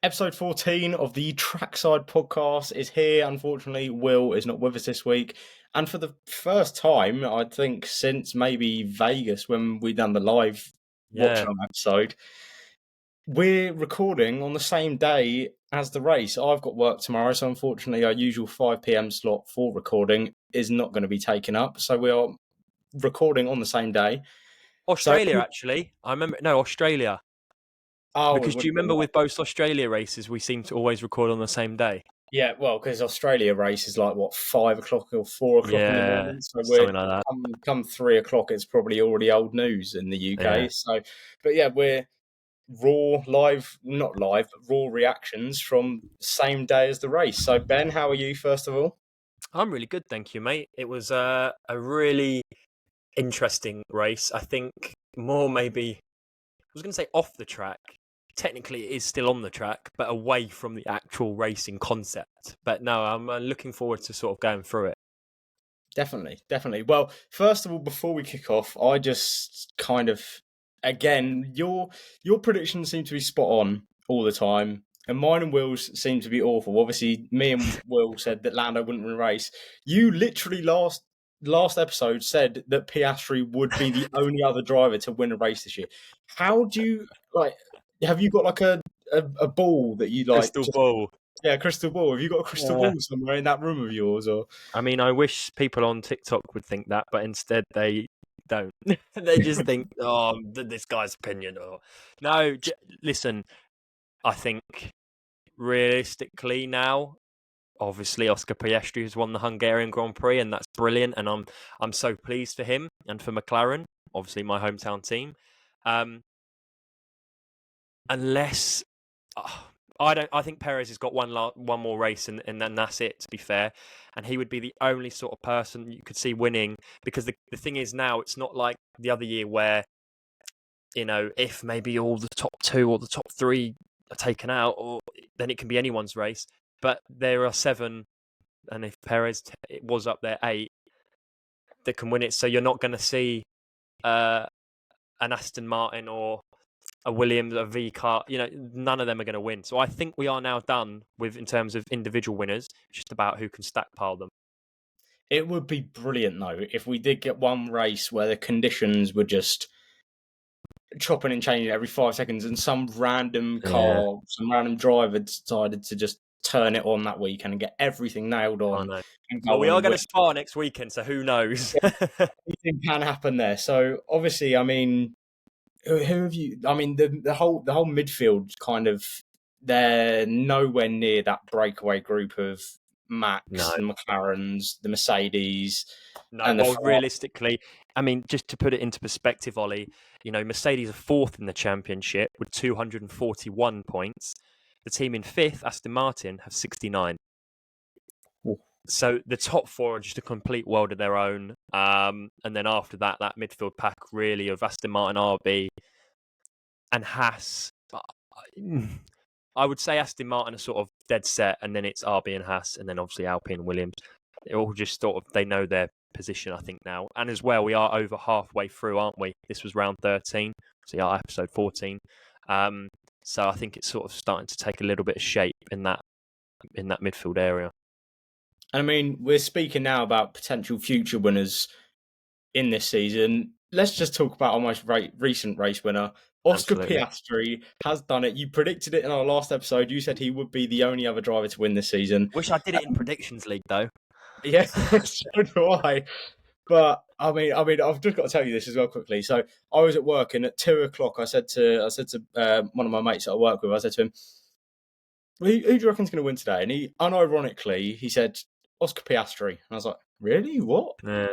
Episode 14 of the Trackside podcast is here. Unfortunately, Will is not with us this week. And for the first time, I think, since maybe Vegas when we done the live watch Yeah. on episode, we're recording on the same day as the race. I've got work tomorrow, so unfortunately, our usual 5 p.m. slot for recording is not going to be taken up. So we are recording on the same day. So, Australia, actually. I remember. No, Australia. it Because would do you have been remember with both Australia races, we seem to always record on the same day? yeah, well, because Australia race is like what 5 o'clock or 4 o'clock in the Yeah, morning, so we're something like that. come 3 o'clock. It's probably already old news in the Yeah. UK. So, but yeah, we're raw live, not live, but raw reactions from same day as the race. So, Ben, how are you? First of all, I'm really good, thank you, mate. It was a really interesting race. I think more maybe, I was going to say off the track. Technically, it is still on the track, but away from the actual racing concept. But no, I'm looking forward to sort of going through it. definitely. Well, first of all, before we kick off, I just kind of again your predictions seem to be spot on all the time. And mine and Will's seem to be awful. Obviously, me and Will said that Lando wouldn't win a race. You literally last episode said that Piastri would be the only other driver to win a race this year. How do you like? Have you got like a ball that you like? Crystal Just ball. yeah, crystal ball. Have you got a crystal Yeah. ball somewhere in that room of yours? Or I mean, I wish people on TikTok would think that, but instead they don't. They just think, "Oh, this guy's opinion." Or no, listen. I think realistically now, obviously Oscar Piastri has won the Hungarian Grand Prix, and that's brilliant. And I'm so pleased for him and for McLaren, obviously my hometown team. Um, unless I don't. I think Perez has got one more race, and then that's it. To be fair, and he would be the only sort of person you could see winning. Because the thing is now, it's not like the other year where if maybe all the top two or the top three are taken out, or then it can be anyone's race. But there are 7, and if Perez it was up there 8 that can win it. So you're not going to see an Aston Martin or a Williams, a V car, none of them are going to win. So I think we are now done with in terms of individual winners. It's just about who can stackpile them. it would be brilliant though if we did get one race where the conditions were just chopping and changing every 5 seconds, and some random Yeah, car, some random driver decided to just turn it on that weekend and get everything nailed I on know. and Well, go we on are and going win. to Spa next weekend, so who knows? Anything can happen there. So obviously, I mean, who have you? I mean, the whole midfield kind of they're nowhere near that breakaway group of Max, No, the McLarens, the Mercedes, no. and the Well, Ferrari. realistically, I mean, just to put it into perspective, Ollie, Mercedes are 4th in the championship with 241 points. The team in 5th, Aston Martin, have 69. So the top 4 are just a complete world of their own. And then after that, that midfield pack really of Aston Martin, RB, and Haas. I would say Aston Martin are sort of dead set, and then it's RB and Haas, and then obviously Alpine and Williams. They're all just sort of, they know their position, I think, now. And as well, we are over halfway through, aren't we? This was round 13, so yeah, episode 14. So I think it's sort of starting to take a little bit of shape in that midfield area. I mean, we're speaking now about potential future winners in this season. Let's just talk about our most recent race winner. Oscar Absolutely. Piastri has done it. You predicted it in our last episode. You said he would be the only other driver to win this season. Wish I did it in Predictions League, though. Yeah, so do I. But I've just got to tell you this as well quickly. So I was at work, and at 2 o'clock, I said to one of my mates that I work with, I said to him, who do you reckon's going to win today? And he, unironically, he said Oscar Piastri, and I was like, really? What? Yeah.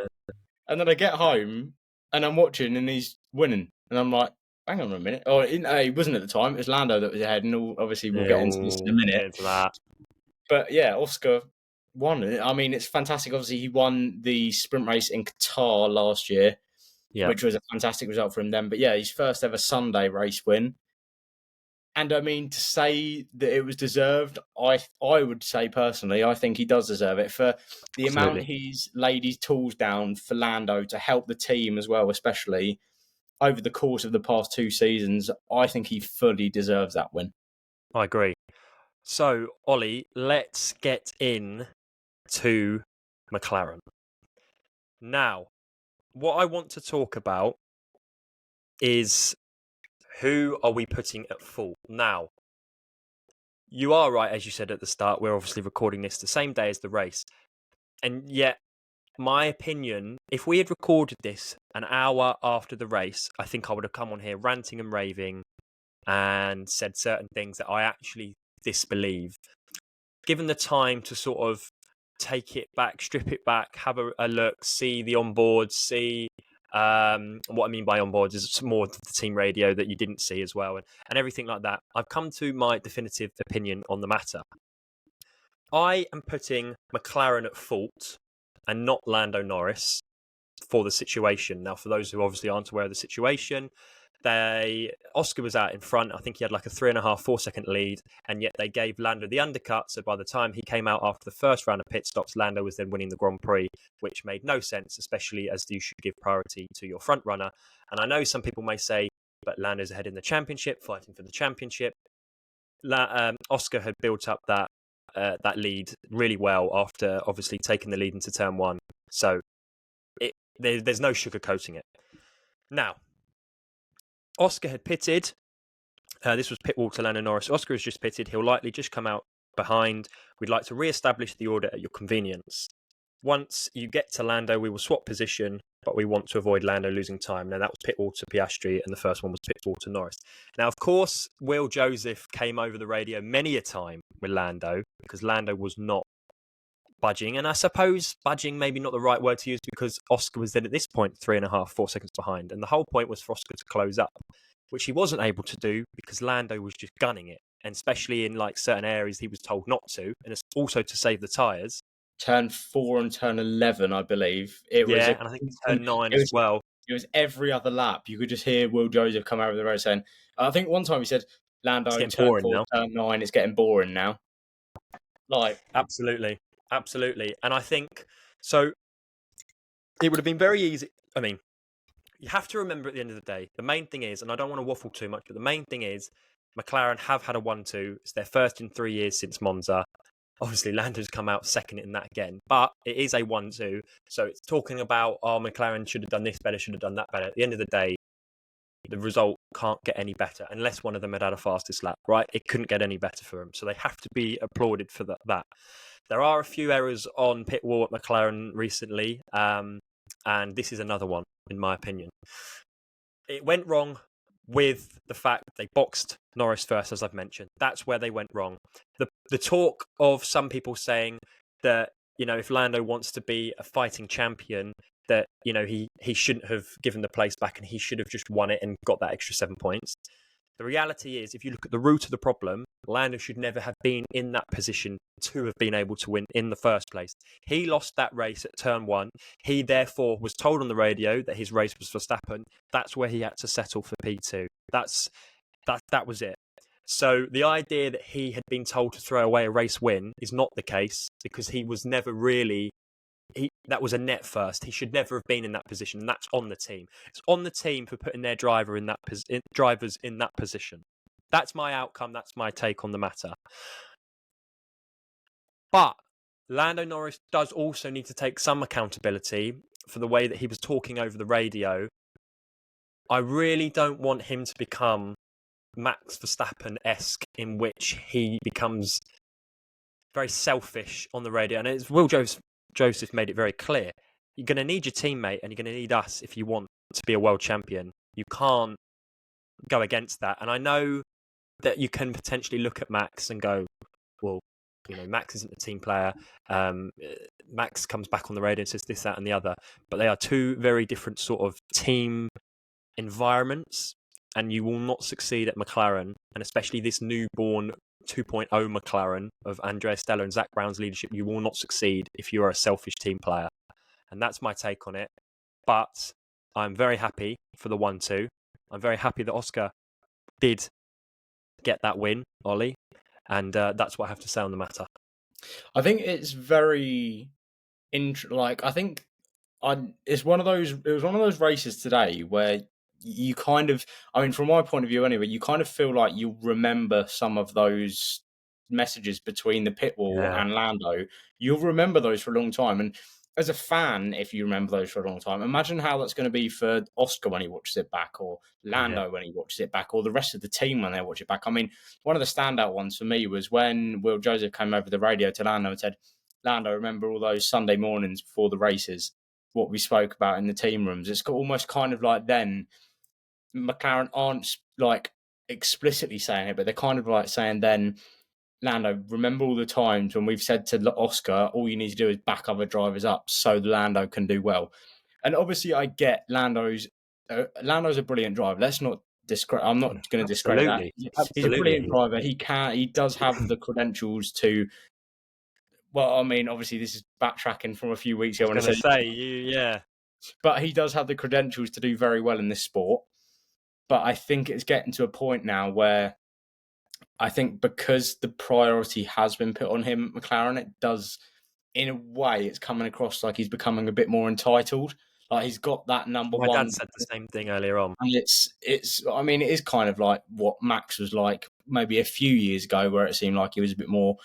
And then I get home and I'm watching and he's winning. And I'm like, hang on a minute. Oh, he wasn't at the time. It was Lando that was ahead. And obviously we'll get into this in a minute. Get into that. But yeah, Oscar won. I mean, it's fantastic. Obviously, he won the sprint race in Qatar last year, Yeah, which was a fantastic result for him then. But yeah, his first ever Sunday race win. And I mean, to say that it was deserved, I would say personally, I think he does deserve it for the amount absolutely. he's laid his tools down for Lando to help the team as well, especially over the course of the past 2 seasons. I think he fully deserves that win. I agree. So, Ollie, let's get in to McLaren. Now, what I want to talk about is who are we putting at fault? Now, you are right, as you said at the start, we're obviously recording this the same day as the race. And yet, my opinion, if we had recorded this an hour after the race, I think I would have come on here ranting and raving and said certain things that I actually disbelieve. Given the time to sort of take it back, strip it back, have a look, see the onboards, see what I mean by onboards is more the team radio that you didn't see as well, and everything like that. I've come to my definitive opinion on the matter. I am putting McLaren at fault and not Lando Norris for the situation. Now, for those who obviously aren't aware of the situation, Oscar was out in front. I think he had like a 3.5, 4 second lead, and yet they gave Lando the undercut. So by the time he came out after the first round of pit stops, Lando was then winning the Grand Prix, which made no sense, especially as you should give priority to your front runner. And I know some people may say, but Lando's ahead in the championship, fighting for the championship. Oscar had built up that lead really well after obviously taking the lead into turn one. So there's no sugarcoating it. Now, Oscar had pitted. This was pit wall to Lando Norris. Oscar has just pitted. He'll likely just come out behind. We'd like to re-establish the order at your convenience. Once you get to Lando, we will swap position, but we want to avoid Lando losing time. Now, that was pit wall to Piastri, and the first one was pit wall to Norris. Now, of course, Will Joseph came over the radio many a time with Lando, because Lando was not budging. And I suppose budging maybe not the right word to use, because Oscar was then at this point 3.5, 4 seconds behind. And the whole point was for Oscar to close up, which he wasn't able to do because Lando was just gunning it. And especially in like certain areas he was told not to, and it's also to save the tyres. Turn 4 and turn 11, I believe. And I think turn 9 as well. It was every other lap. You could just hear Will Joseph come out of the road saying, I think one time he said, Lando, turn 4, now. turn 9, it's getting boring now. Like, Absolutely. And I think, so it would have been very easy. I mean, you have to remember at the end of the day, the main thing is, and I don't want to waffle too much, but the main thing is McLaren have had a 1-2. It's their first in 3 years since Monza. Obviously, Lando's come out second in that again, but it is a 1-2. So it's talking about, McLaren should have done this better, should have done that better. At the end of the day, the result can't get any better unless one of them had a fastest lap, right? It couldn't get any better for them. So they have to be applauded for that. There are a few errors on pit wall at McLaren recently, and this is another one, in my opinion. It went wrong with the fact they boxed Norris first, as I've mentioned. That's where they went wrong. The talk of some people saying that, if Lando wants to be a fighting champion, that, he shouldn't have given the place back and he should have just won it and got that extra 7 points. The reality is, if you look at the root of the problem, Lando should never have been in that position to have been able to win in the first place. He lost that race at turn 1. He therefore was told on the radio that his race was Verstappen. That's where he had to settle for P2. That was it. So the idea that he had been told to throw away a race win is not the case, because he was never really... that was a net first. He should never have been in that position, and that's on the team. It's on the team for putting their drivers in that position. That's my outcome. That's my take on the matter. But Lando Norris does also need to take some accountability for the way that he was talking over the radio. I really don't want him to become Max Verstappen-esque, in which he becomes very selfish on the radio. And it's Will Joseph made it very clear. You're going to need your teammate and you're going to need us if you want to be a world champion. You can't go against that. And I know that you can potentially look at Max and go, well, Max isn't a team player. Max comes back on the radio and says this, that, and the other. But they are two very different sort of team environments, and you will not succeed at McLaren, and especially this newborn 2.0 McLaren of Andrea Stella and Zach Brown's leadership. You will not succeed if you are a selfish team player. And that's my take on it. But I'm very happy for the 1-2. I'm very happy that Oscar did get that win, Ollie. And that's what I have to say on the matter. I think it's very I think it was one of those races today where you kind of, from my point of view anyway, you kind of feel like you remember some of those messages between the pit wall Yeah. and Lando, you'll remember those for a long time. And as a fan, if you remember those for a long time, imagine how that's going to be for Oscar when he watches it back, or Yeah. Lando when he watches it back, or the rest of the team when they watch it back. I mean, one of the standout ones for me was when Will Joseph came over the radio to Lando and said, Lando, remember all those Sunday mornings before the races, what we spoke about in the team rooms? It's almost kind of like then McLaren aren't like explicitly saying it, but they're kind of like saying then, Lando, remember all the times when we've said to Oscar, all you need to do is back other drivers up so Lando can do well. And obviously, I get Lando's a brilliant driver. Let's not discredit. I'm not going to discredit that. Absolutely. He's a brilliant Absolutely. driver. He does have the credentials to. Well, I mean, obviously, this is backtracking from a few weeks I ago was when I going to said, say, yeah. but he does have the credentials to do very well in this sport. But I think it's getting to a point now where I think because the priority has been put on him, McLaren, it does, in a way, it's coming across like he's becoming a bit more entitled. Like he's got that number My one, dad said the same thing earlier on. and I mean, it is kind of like what Max was like maybe a few years ago, where it seemed like he was a bit more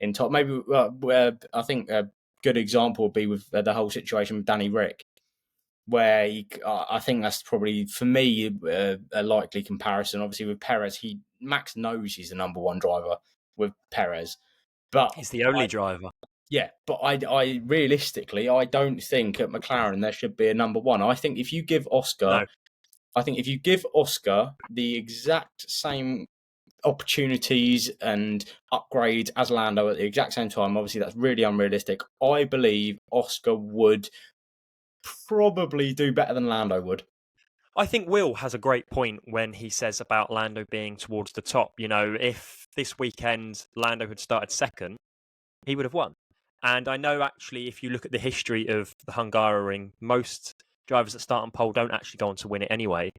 in top. Maybe where I think a good example would be with the whole situation with Danny Rick, where I think that's probably for me a likely comparison. Obviously, with Perez, Max knows he's the number one driver with Perez, but He's the only driver. yeah, but I realistically I don't think at McLaren there should be a number one. No. I think if you give Oscar the exact same opportunities and upgrades as Lando at the exact same time, obviously that's really unrealistic. I believe Oscar would probably do better than Lando would. I think Will has a great point when he says about Lando being towards the top. You know, if this weekend Lando had started second, he would have won. And I know actually, if you look at the history of the Hungaroring, most drivers that start on pole don't actually go on to win it anyway.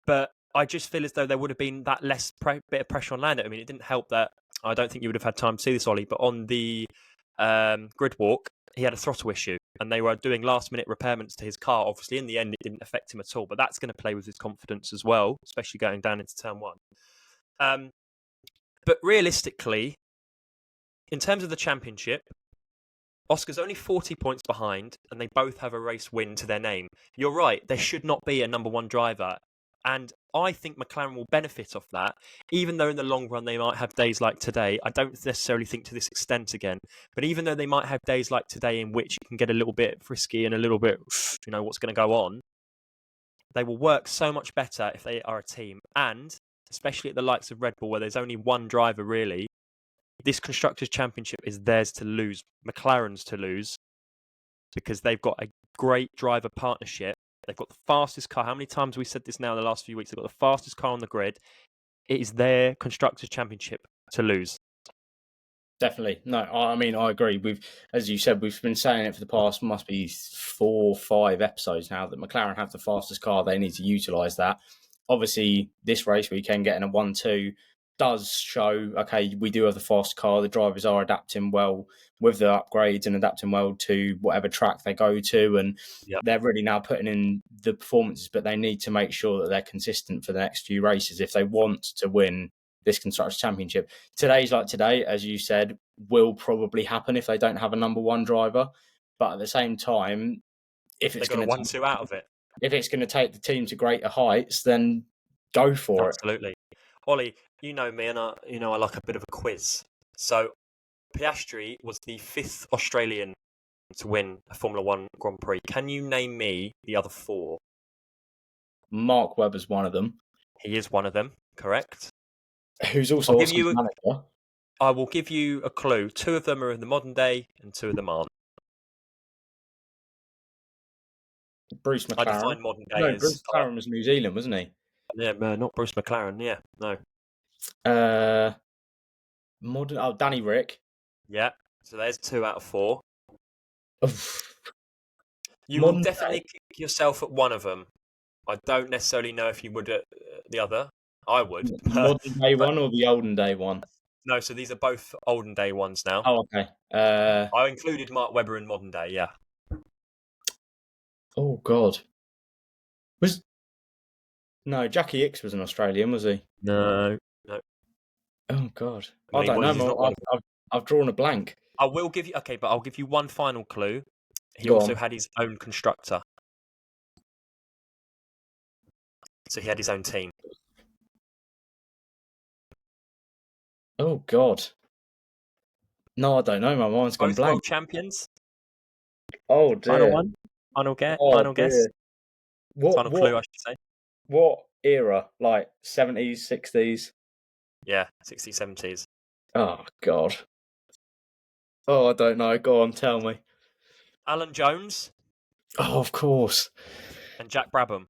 But I just feel as though there would have been that less bit of pressure on Lando. I mean, it didn't help that I don't think you would have had time to see this, Ollie, but on the grid walk, he had a throttle issue and they were doing last minute repairments to his car. Obviously, in the end, it didn't affect him at all, but that's going to play with his confidence as well, especially going down into turn one. But realistically, in terms of the championship, Oscar's only 40 points behind and they both have a race win to their name. You're right, there should not be a number one driver. And I think McLaren will benefit off that, even though in the long run they might have days like today. I don't necessarily think to this extent again, but even though they might have days like today in which you can get a little bit frisky and a little bit, what's going to go on, they will work so much better if they are a team. And especially at the likes of Red Bull, where there's only one driver really, this Constructors' Championship is theirs to lose, McLaren's to lose, because they've got a great driver partnership. They've got the fastest car. How many times have we said this now in the last few weeks? They've got the fastest car on the grid. It is their Constructors' Championship to lose. Definitely. No, I mean, I agree. As you said, we've been saying it for the past, must be 4 or 5 episodes now, that McLaren have the fastest car. They need to utilise that. Obviously, this race weekend, getting a 1-2 does show, okay, we do have the fast car. The drivers are adapting well with the upgrades and adapting well to whatever track they go to. And they're really now putting in the performances, but they need to make sure that they're consistent for the next few races if they want to win this Constructors' Championship. Today's like today, as you said, will probably happen if they don't have a number one driver. But at the same time, if it's going to 1-2 out of it. If it's going to take the team to greater heights, then go for it. Absolutely. Ollie, you know me, and I like a bit of a quiz. So Piastri was the 5th Australian to win a Formula One Grand Prix. Can you name me the other 4? Mark Webber's one of them. He is one of them, correct? Who's also Oscar's manager. I will give you a clue. 2 of them are in the modern day and 2 of them aren't. Bruce McLaren. I define modern day as... Bruce McLaren was New Zealand, wasn't he? Yeah, not Bruce McLaren. Yeah, no. Danny Rick. Yeah, so there's 2 out of 4. You will definitely kick yourself at one of them. I don't necessarily know if you would at the other. I would. The modern day one or the olden day one? No, so these are both olden day ones now. Oh, okay. I included Mark Webber in modern day, yeah. Oh, God. No, Jackie Hicks was an Australian, was he? No. Oh God, I I mean, don't well, know. he's Man. not one of them. I've drawn a blank. I will give you okay, but I'll give you one final clue. He Go also on. had his own constructor, so he had his own team. Oh God. No, I don't know. My mind's gone Both world blank. champions. Oh Final dear. one. Final guess. Oh Final guess. dear. What Final clue, what I should say. what era? Like 70s, 60s? Yeah, 60s, 70s. Oh God. Oh, I don't know. Go on, tell me. Alan Jones Oh, of course. and Jack Brabham.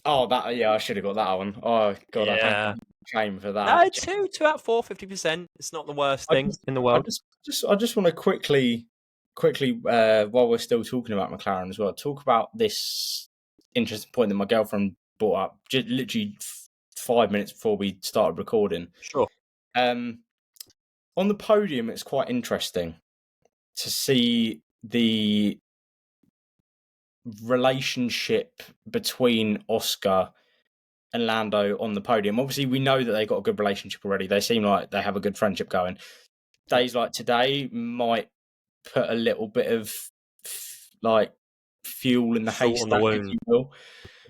Oh, that yeah, I should have got that one. Oh God, I hang Yeah. shame for No, that. two out of four, 50%. It's not the worst I thing just, in the I world. just want to quickly, while we're still talking about McLaren as well, talk about this interesting point that my girlfriend brought up, just literally 5 minutes before we started recording. Sure. Um, on the podium, it's quite interesting to see the relationship between Oscar and Lando on the podium. Obviously, we know that they got a good relationship already. They seem like they have a good friendship going. Yeah. Days like today might put a little bit of like fuel in the Salt on the haystack, if wound. you will.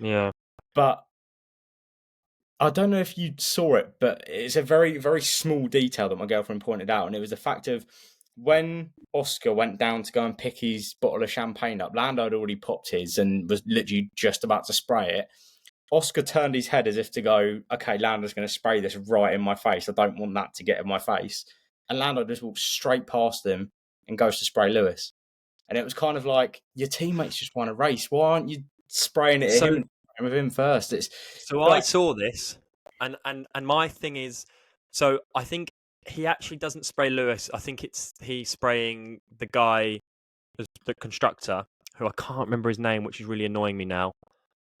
Yeah. But I don't know if you saw it, but it's a very, very small detail that my girlfriend pointed out, and it was the fact of when Oscar went down to go and pick his bottle of champagne up, Lando had already popped his and was literally just about to spray it. Oscar turned his head as if to go, okay, Lando's going to spray this right in my face. I don't want that to get in my face. And Lando just walks straight past him and goes to spray Lewis. And it was kind of like, your teammates just won a race. Why aren't you spraying it at him So and with him first? It's so I like, saw this and my thing is so I think he actually doesn't spray Lewis. I think it's he's spraying the guy, the constructor, who I can't remember his name, which is really annoying me now.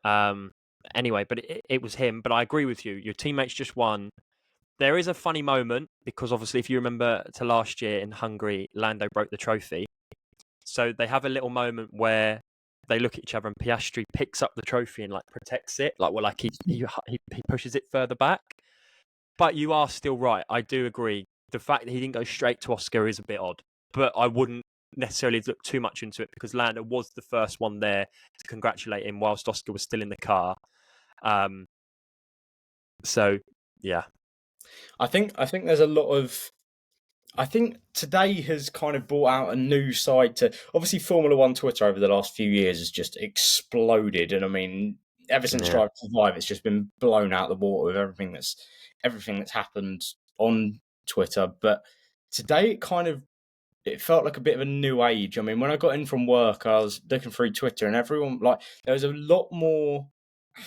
Um, anyway, but it was him. But I agree with you. Your teammates just won. There is a funny moment because obviously, if you remember to last year in Hungary, Lando broke the trophy. So they have a little moment where they look at each other and Piastri picks up the trophy and like protects it, like he pushes it further back. But you are still right. I do agree. The fact that he didn't go straight to Oscar is a bit odd. But I wouldn't necessarily look too much into it because Lando was the first one there to congratulate him whilst Oscar was still in the car. So yeah, I think there's a lot of. I think today has kind of brought out a new side to. Obviously, Formula One Twitter over the last few years has just exploded, and I mean, ever since yeah, Drive to Survive, it's just been blown out the water with everything that's happened on Twitter. But today, it felt like a bit of a new age. I mean, when I got in from work, I was looking through Twitter, and everyone there was a lot more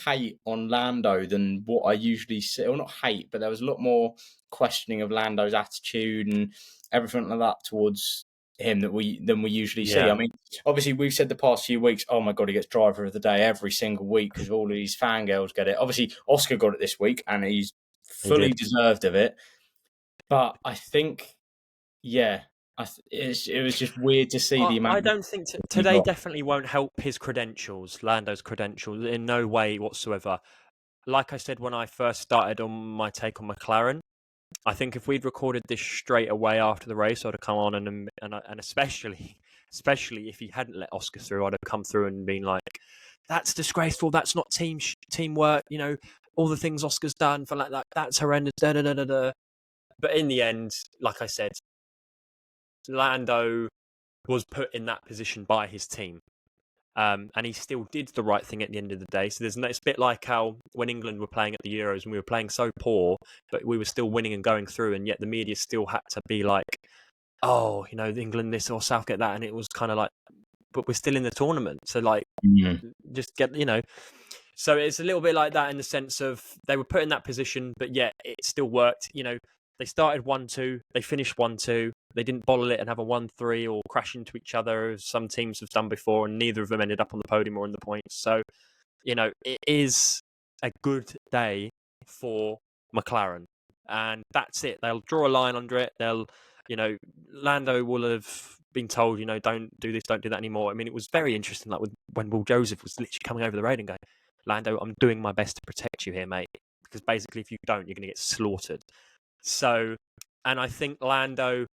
hate on Lando than what I usually see. Well, not hate, but there was a lot more questioning of Lando's attitude and everything like that towards him than we usually see. yeah, I mean, obviously we've said the past few weeks, oh my god, he gets driver of the day every single week because all of these fangirls get it. Obviously, Oscar got it this week, and he's he fully did. deserved of it. But I think, yeah, it was just weird to see the amount I of don't think he today got. definitely won't help his credentials, Lando's credentials, in no way whatsoever. Like I said when I first started on my take on McLaren, I think if we'd recorded this straight away after the race, I'd have come on and especially if he hadn't let Oscar through, I'd have come through and been like, "That's disgraceful. That's not teamwork. You know, all the things Oscar's done for like that. That's horrendous." Da, da, da, da, da. But in the end, like I said, Lando was put in that position by his team. And he still did the right thing at the end of the day. So it's a bit like how when England were playing at the Euros and we were playing so poor, but we were still winning and going through, and yet the media still had to be like, "Oh, you know, England this or Southgate that," and it was kind of like, "But we're still in the tournament, so like, just get you know." So it's a little bit like that in the sense of they were put in that position, but yet it still worked. You know, they started 1-2, they finished 1-2. They didn't bottle it and have a 1-3 or crash into each other as some teams have done before, and neither of them ended up on the podium or in the points. So, you know, it is a good day for McLaren. And that's it. They'll draw a line under it. You know, Lando will have been told, you know, don't do this, don't do that anymore. I mean, it was very interesting, like when Will Joseph was literally coming over the road and going, Lando, I'm doing my best to protect you here, mate. Because basically, if you don't, you're going to get slaughtered. So, and I think Lando,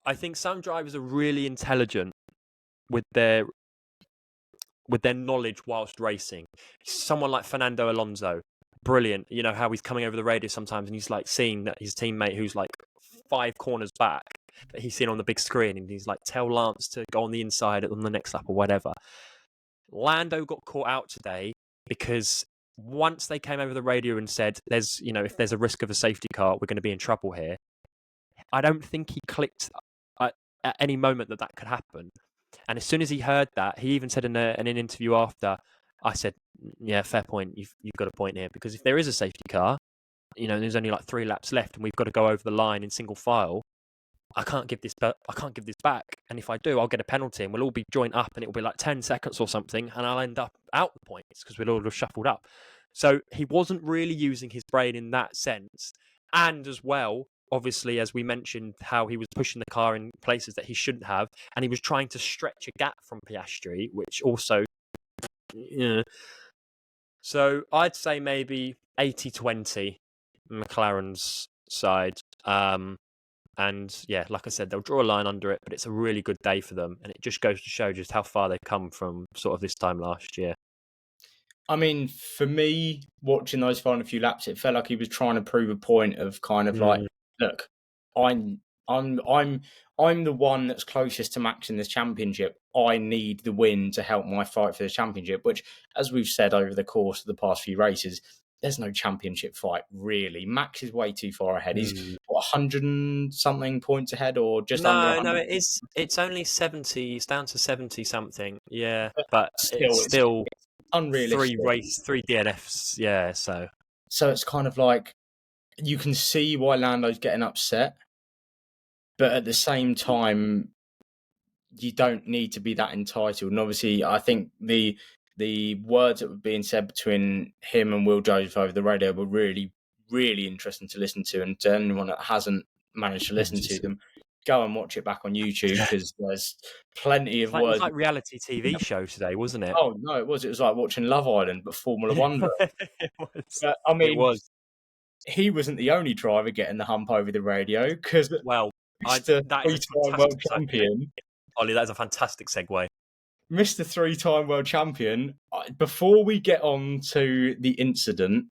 I think some drivers are really intelligent with their knowledge whilst racing. Someone like Fernando Alonso, brilliant. You know how he's coming over the radio sometimes, and he's like seeing that his teammate who's like 5 corners back that he's seen on the big screen, and he's like, tell Lance to go on the inside on the next lap or whatever. Lando got caught out today because once they came over the radio and said, "There's, if there's a risk of a safety car, we're going to be in trouble here." I don't think he clicked at any moment that could happen. And as soon as he heard that, he even said in an interview after, I said, "Yeah, fair point. You've got a point here, because if there is a safety car, there's only like 3 laps left, and we've got to go over the line in single file. I can't give this back. And if I do, I'll get a penalty, and we'll all be joined up, and it'll be like 10 seconds or something, and I'll end up out the points because we'll all have shuffled up." So he wasn't really using his brain in that sense. And as well, obviously, as we mentioned, how he was pushing the car in places that he shouldn't have, and he was trying to stretch a gap from Piastri, which also, So I'd say maybe 80-20 McLaren's side. And yeah, like I said, they'll draw a line under it, but it's a really good day for them. And it just goes to show just how far they've come from sort of this time last year. I mean, for me, watching those final few laps, it felt like he was trying to prove a point of kind of like, look, I'm the one that's closest to Max in this championship. I need the win to help my fight for the championship, which, as we've said over the course of the past few races, there's no championship fight, really. Max is way too far ahead. He's 100 and something points ahead, or just under 100. No, it's only 70. It's down to 70 something. Yeah, but still, it's still unrealistic. 3 DNFs. Yeah, so it's kind of like, you can see why Lando's getting upset, but at the same time, you don't need to be that entitled. And obviously, I think the words that were being said between him and Will Joseph over the radio were really, really interesting to listen to. And to anyone that hasn't managed to listen to them, go and watch it back on YouTube, because there's plenty of words. It was like reality TV show today, wasn't it? Oh no, it was. It was like watching Love Island, but Formula One. It was. But, I mean, it was. He wasn't the only driver getting the hump over the radio, because Mr. Three-time world champion, Ollie, that is a fantastic segue. Mr. Three-time world champion, before we get on to the incident,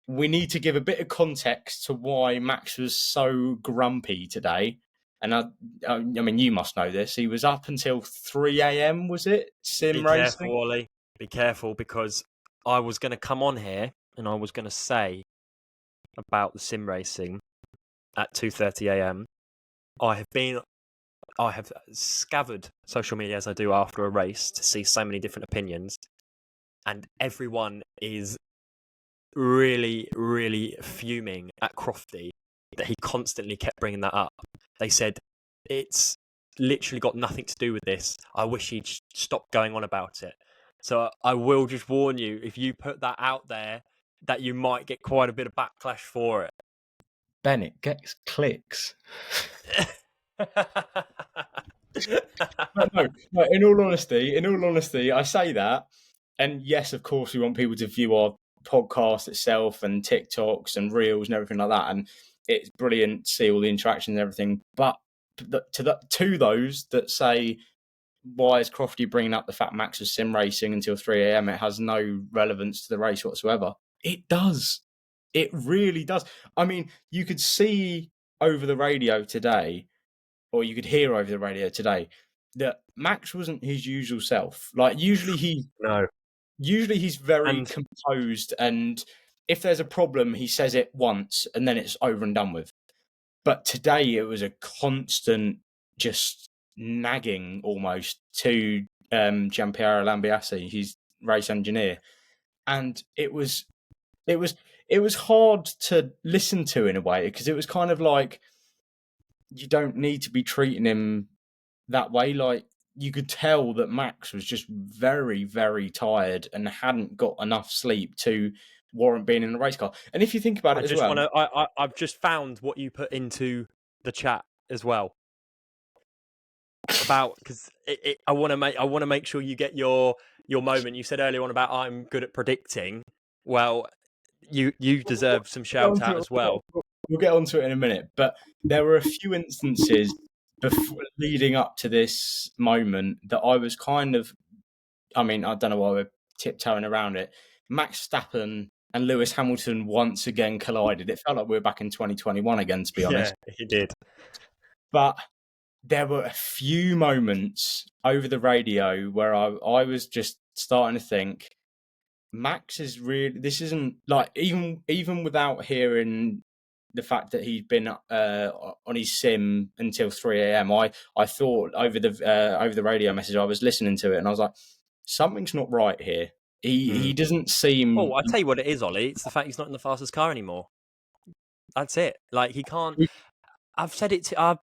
we need to give a bit of context to why Max was so grumpy today. And I mean, you must know this. He was up until 3 a.m., was it? Sim racing? Be careful, Ollie. Be careful, because I was going to come on here and I was going to say about the sim racing at 2:30 a.m. I have scoured social media, as I do after a race, to see so many different opinions, and everyone is really, really fuming at Crofty that he constantly kept bringing that up. They said, it's literally got nothing to do with this. I wish he'd stop going on about it. So I will just warn you, if you put that out there, that you might get quite a bit of backlash for it. Bennett gets clicks. No, in all honesty, I say that, and yes, of course, we want people to view our podcast itself and TikToks and Reels and everything like that, and it's brilliant to see all the interactions and everything. But to those that say, why is Crofty bringing up the fact Max was sim racing until 3 a.m? It has no relevance to the race whatsoever. It does. It really does. I mean, you could see over the radio today, or you could hear over the radio today, that Max wasn't his usual self. Like, usually he's very composed, and if there's a problem, he says it once and then it's over and done with. But today it was a constant just nagging almost to Gianpiero Lambiase, his race engineer, and it was hard to listen to in a way, because it was kind of like, you don't need to be treating him that way. Like, you could tell that Max was just very, very tired and hadn't got enough sleep to warrant being in a race car. And if you think about it as well, I've just found what you put into the chat as well, about, because I want to make sure you get your moment. You said earlier on about I'm good at predicting. Well, You deserve some shout out as well. We'll get onto it in a minute, but there were a few instances before leading up to this moment that I was kind of, I mean, I don't know why we're tiptoeing around it. Max Verstappen and Lewis Hamilton once again collided. It felt like we were back in 2021 again, to be honest. Yeah, he did. But there were a few moments over the radio where I was just starting to think, Max is really. This isn't like even without hearing the fact that he'd been on his sim until 3 a.m. I thought over the radio message, I was listening to it and I was like, something's not right here. He doesn't seem. Oh, I'll tell you what it is, Ollie. It's the fact he's not in the fastest car anymore. That's it. Like, he can't. I've said it. I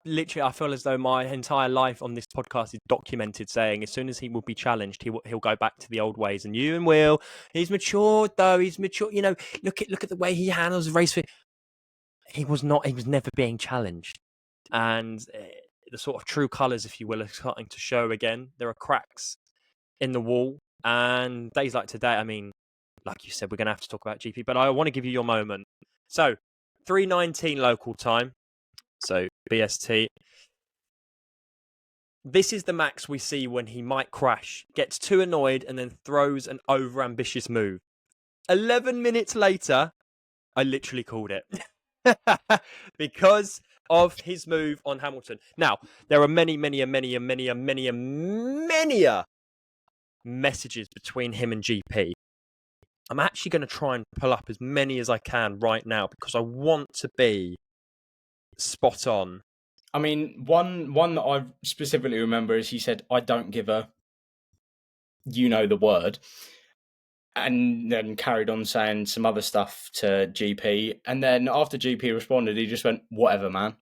feel as though my entire life on this podcast is documented, saying as soon as he will be challenged, he'll go back to the old ways. And you and Will, he's matured though. He's mature. You know, look at the way he handles the race. He was not. He was never being challenged, and the sort of true colours, if you will, are starting to show again. There are cracks in the wall, and days like today. I mean, like you said, we're going to have to talk about GP, but I want to give you your moment. So, 3:19 local time. So, BST. This is the Max we see when he might crash, gets too annoyed, and then throws an overambitious move. 11 minutes later, I literally called it. Because of his move on Hamilton. Now, there are many messages between him and GP. I'm actually going to try and pull up as many as I can right now because I want to be spot on. I mean, one that I specifically remember is he said, "I don't give a, you know the word," and then carried on saying some other stuff to GP. And then after GP responded, he just went, "Whatever, man."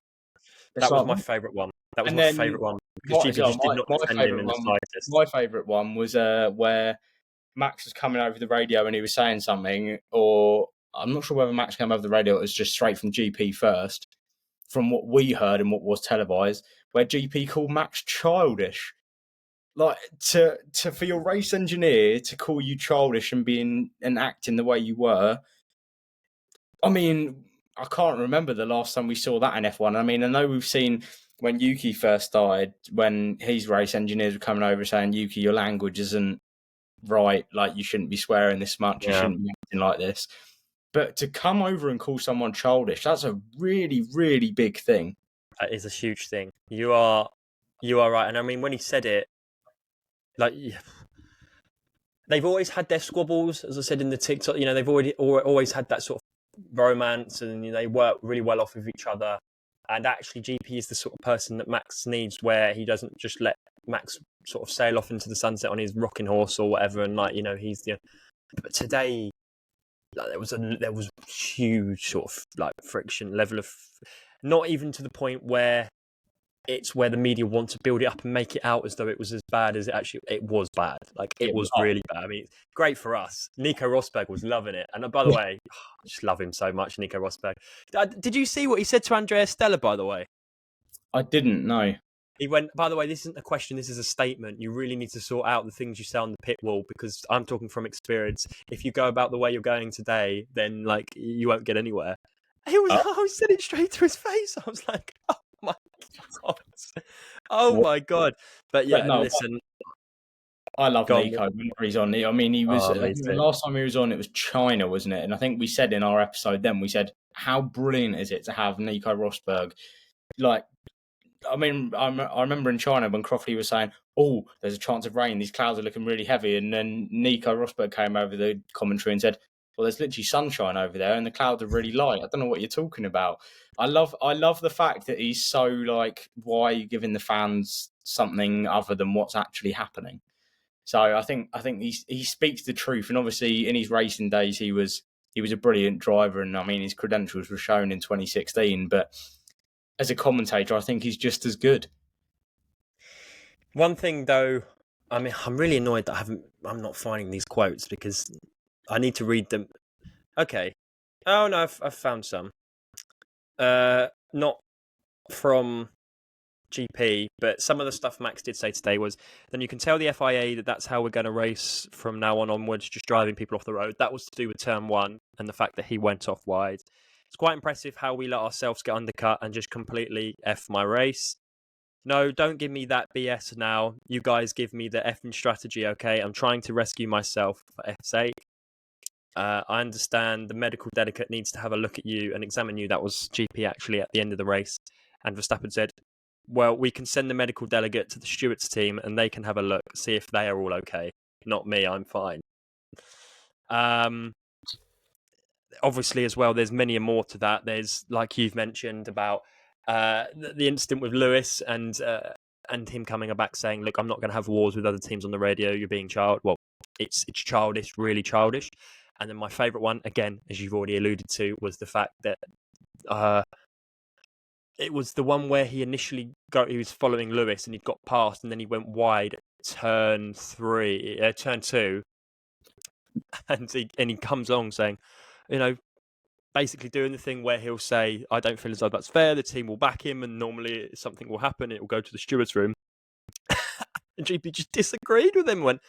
That was my favourite one. That was my favourite one because GP just did not defend him in the slightest. My favourite one was where Max was coming over the radio and he was saying something, or I'm not sure whether Max came over the radio. It was just straight from GP first, from what we heard and what was televised, where GP called Max childish. Like to for your race engineer to call you childish and acting the way you were. I mean, I can't remember the last time we saw that in F1. I mean, I know we've seen when Yuki first started, when his race engineers were coming over saying, "Yuki, your language isn't right. Like, you shouldn't be swearing this much. You shouldn't be acting like this." But to come over and call someone childish, that's a really, really big thing. That is a huge thing. You are right. And I mean, when he said it, like, they've always had their squabbles, as I said in the TikTok. You know, they've always had that sort of romance, and they work really well off of each other. And actually, GP is the sort of person that Max needs, where he doesn't just let Max sort of sail off into the sunset on his rocking horse or whatever. And he's the. But today, like, there was huge sort of like friction level of, not even to the point where it's where the media want to build it up and make it out as though it was as bad as it was bad. Like, it was really bad. I mean, it's great for us. Nico Rosberg was loving it. And by the way, I just love him so much, Nico Rosberg. Did you see what he said to Andrea Stella, by the way? I didn't know. He went, "By the way, this isn't a question, this is a statement. You really need to sort out the things you say on the pit wall, because I'm talking from experience. If you go about the way you're going today, then like you won't get anywhere." I said it straight to his face. I was like, "Oh my god. Oh my god." But yeah, listen. I love Nico whenever he's on. I mean, he was the last time he was on, it was China, wasn't it? And I think we said in our episode then, we said, how brilliant is it to have Nico Rosberg? Like, I mean, I remember in China when Crofty was saying, "Oh, there's a chance of rain. These clouds are looking really heavy." And then Nico Rosberg came over the commentary and said, "Well, there's literally sunshine over there, and the clouds are really light. I don't know what you're talking about." I love the fact that he's so like, why are you giving the fans something other than what's actually happening? So I think he speaks the truth, and obviously in his racing days he was a brilliant driver, and I mean his credentials were shown in 2016, but as a commentator, I think he's just as good. One thing, though, I mean, I'm really annoyed that I'm not finding these quotes because I need to read them. Okay. Oh no, I've found some. Not from GP, but some of the stuff Max did say today was, then you can tell the FIA that that's how we're going to race from now on onwards, just driving people off the road. That was to do with turn one and the fact that he went off wide. It's quite impressive how we let ourselves get undercut and just completely F my race. No, don't give me that BS now. You guys give me the effing strategy, okay? I'm trying to rescue myself for F's sake. I understand the medical delegate needs to have a look at you and examine you. That was GP actually at the end of the race. And Verstappen said, well, we can send the medical delegate to the stewards team and they can have a look, see if they are all okay. Not me, I'm fine. Obviously, as well, there's many more to that. There's, like you've mentioned, about the incident with Lewis and him coming back saying, look, I'm not going to have wars with other teams on the radio. You're being child. Well, it's childish, really childish. And then my favourite one, again, as you've already alluded to, was the fact that it was the one where he was following Lewis and he'd got past and then he went wide at turn two, and he comes along saying, basically doing the thing where he'll say, I don't feel as though that's fair, the team will back him and normally something will happen, it will go to the steward's room. And GP just disagreed with him and went,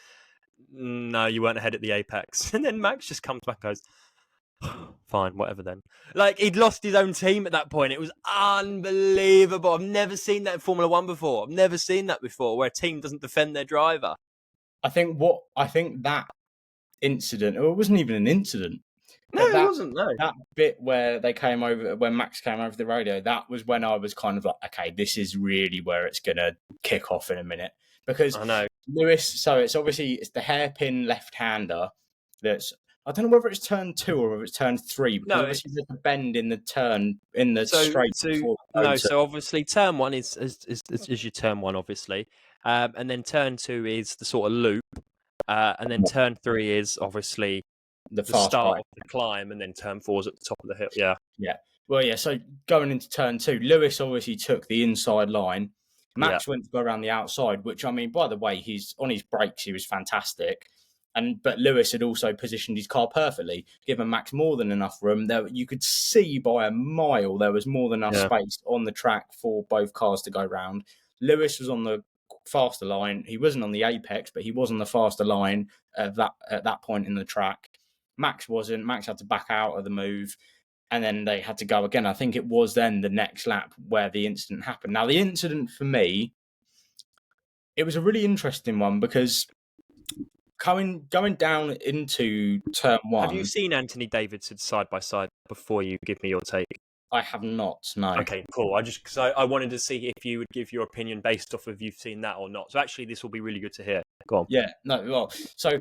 no, you weren't ahead at the apex. And then Max just comes back and goes, fine, whatever then. Like, he'd lost his own team at that point. It was unbelievable. I've never seen that in Formula One before. I've never seen that before, where a team doesn't defend their driver. I think that incident, or it wasn't even an incident. No, it wasn't, no. That bit where when Max came over the radio, that was when I was kind of like, okay, this is really where it's going to kick off in a minute. Because I know. Lewis, so it's the hairpin left-hander that's, I don't know whether it's turn 2 or whether it's turn 3, because obviously there's a bend in the turn, in the straight. So obviously turn 1 is your turn 1, obviously. And then turn 2 is the sort of loop. And then turn 3 is obviously the start of the climb, and then turn 4 is at the top of the hill. Yeah. Yeah. Well, yeah, so going into turn 2, Lewis obviously took the inside line. Max went to go around the outside, which, I mean, by the way, he's on his brakes, he was fantastic. But Lewis had also positioned his car perfectly, given Max more than enough room. There, you could see by a mile there was more than enough space on the track for both cars to go round. Lewis was on the faster line. He wasn't on the apex, but he was on the faster line at that point in the track. Max wasn't. Max had to back out of the move, and then they had to go again. I think it was then the next lap where the incident happened. Now, the incident for me, it was a really interesting one because going down into turn 1. Have you seen Anthony Davidson side by side before you give me your take? I have not, no. Okay, cool. Because I wanted to see if you would give your opinion based off of you've seen that or not. So actually, this will be really good to hear. Go on. Yeah, no, well, so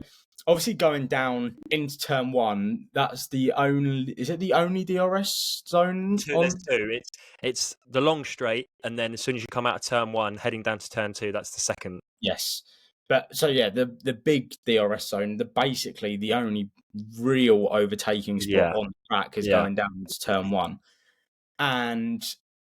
obviously going down into turn 1, that's the only, is it the only DRS zone? There's 2. It's the long straight, and then as soon as you come out of turn 1, heading down to turn 2, that's the second. Yes. But so yeah, the big DRS zone, basically the only real overtaking spot on the track is going down to turn 1. And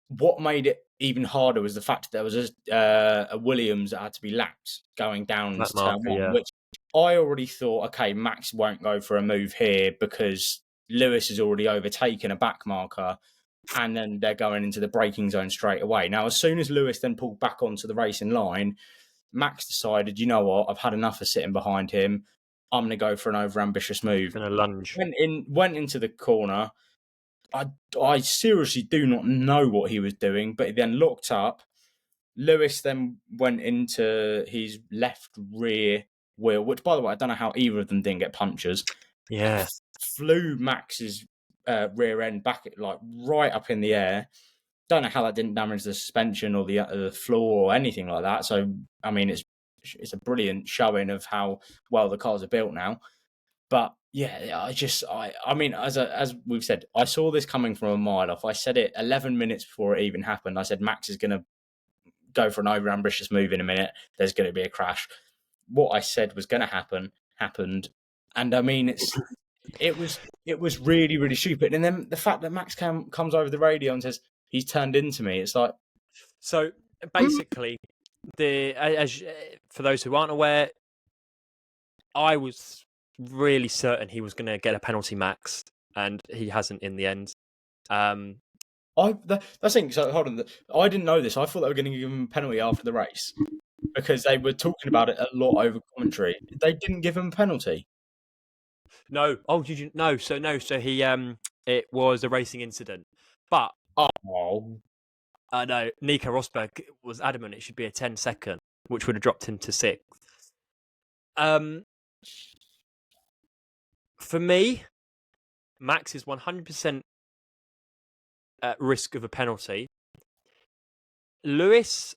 what made it even harder was the fact that there was a Williams that had to be lapped going down to turn 1, which I already thought, okay, Max won't go for a move here because Lewis has already overtaken a back marker, and then they're going into the braking zone straight away. Now, as soon as Lewis then pulled back onto the racing line, Max decided, you know what, I've had enough of sitting behind him. I'm going to go for an overambitious move. Going to lunge. Went into the corner. I seriously do not know what he was doing, but he then looked up. Lewis then went into his left rear wheel, which, by the way, I don't know how either of them didn't get punctures. Yeah. Flew Max's rear end back, like right up in the air. Don't know how that didn't damage the suspension or the floor or anything like that. So, I mean, it's a brilliant showing of how well the cars are built now. But yeah, I mean, as we've said, I saw this coming from a mile off. I said it 11 minutes before it even happened. I said Max is going to go for an overambitious move in a minute. There's going to be a crash. What I said was going to happen happened, and I mean, it was really, really stupid. And then the fact that Max comes over the radio and says he's turned into me, it's like. So basically, for those who aren't aware, I was really certain he was going to get a penalty, Max, and he hasn't in the end. I That's thing. So hold on, I didn't know this. I thought they were going to give him a penalty after the race because they were talking about it a lot over commentary. They didn't give him a penalty. No. Oh, did you? No. So no. So he it was a racing incident, but Oh, no. Nico Rosberg was adamant it should be a 10-second, which would have dropped him to 6th. For me, Max is 100% at risk of a penalty. Lewis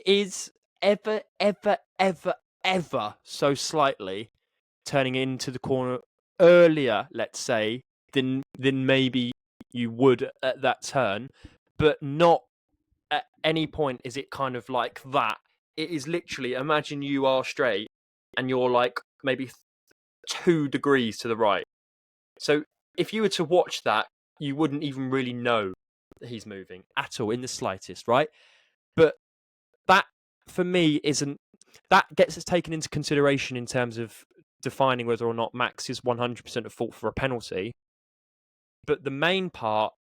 is ever, ever, ever, ever so slightly turning into the corner earlier, let's say, than maybe you would at that turn, but not at any point is it kind of like that. It is literally, imagine you are straight and you're like maybe 2 degrees to the right. So if you were to watch that, you wouldn't even really know that he's moving at all in the slightest, right? But that, for me, isn't, that gets us taken into consideration in terms of defining whether or not Max is 100% at fault for a penalty. But the main part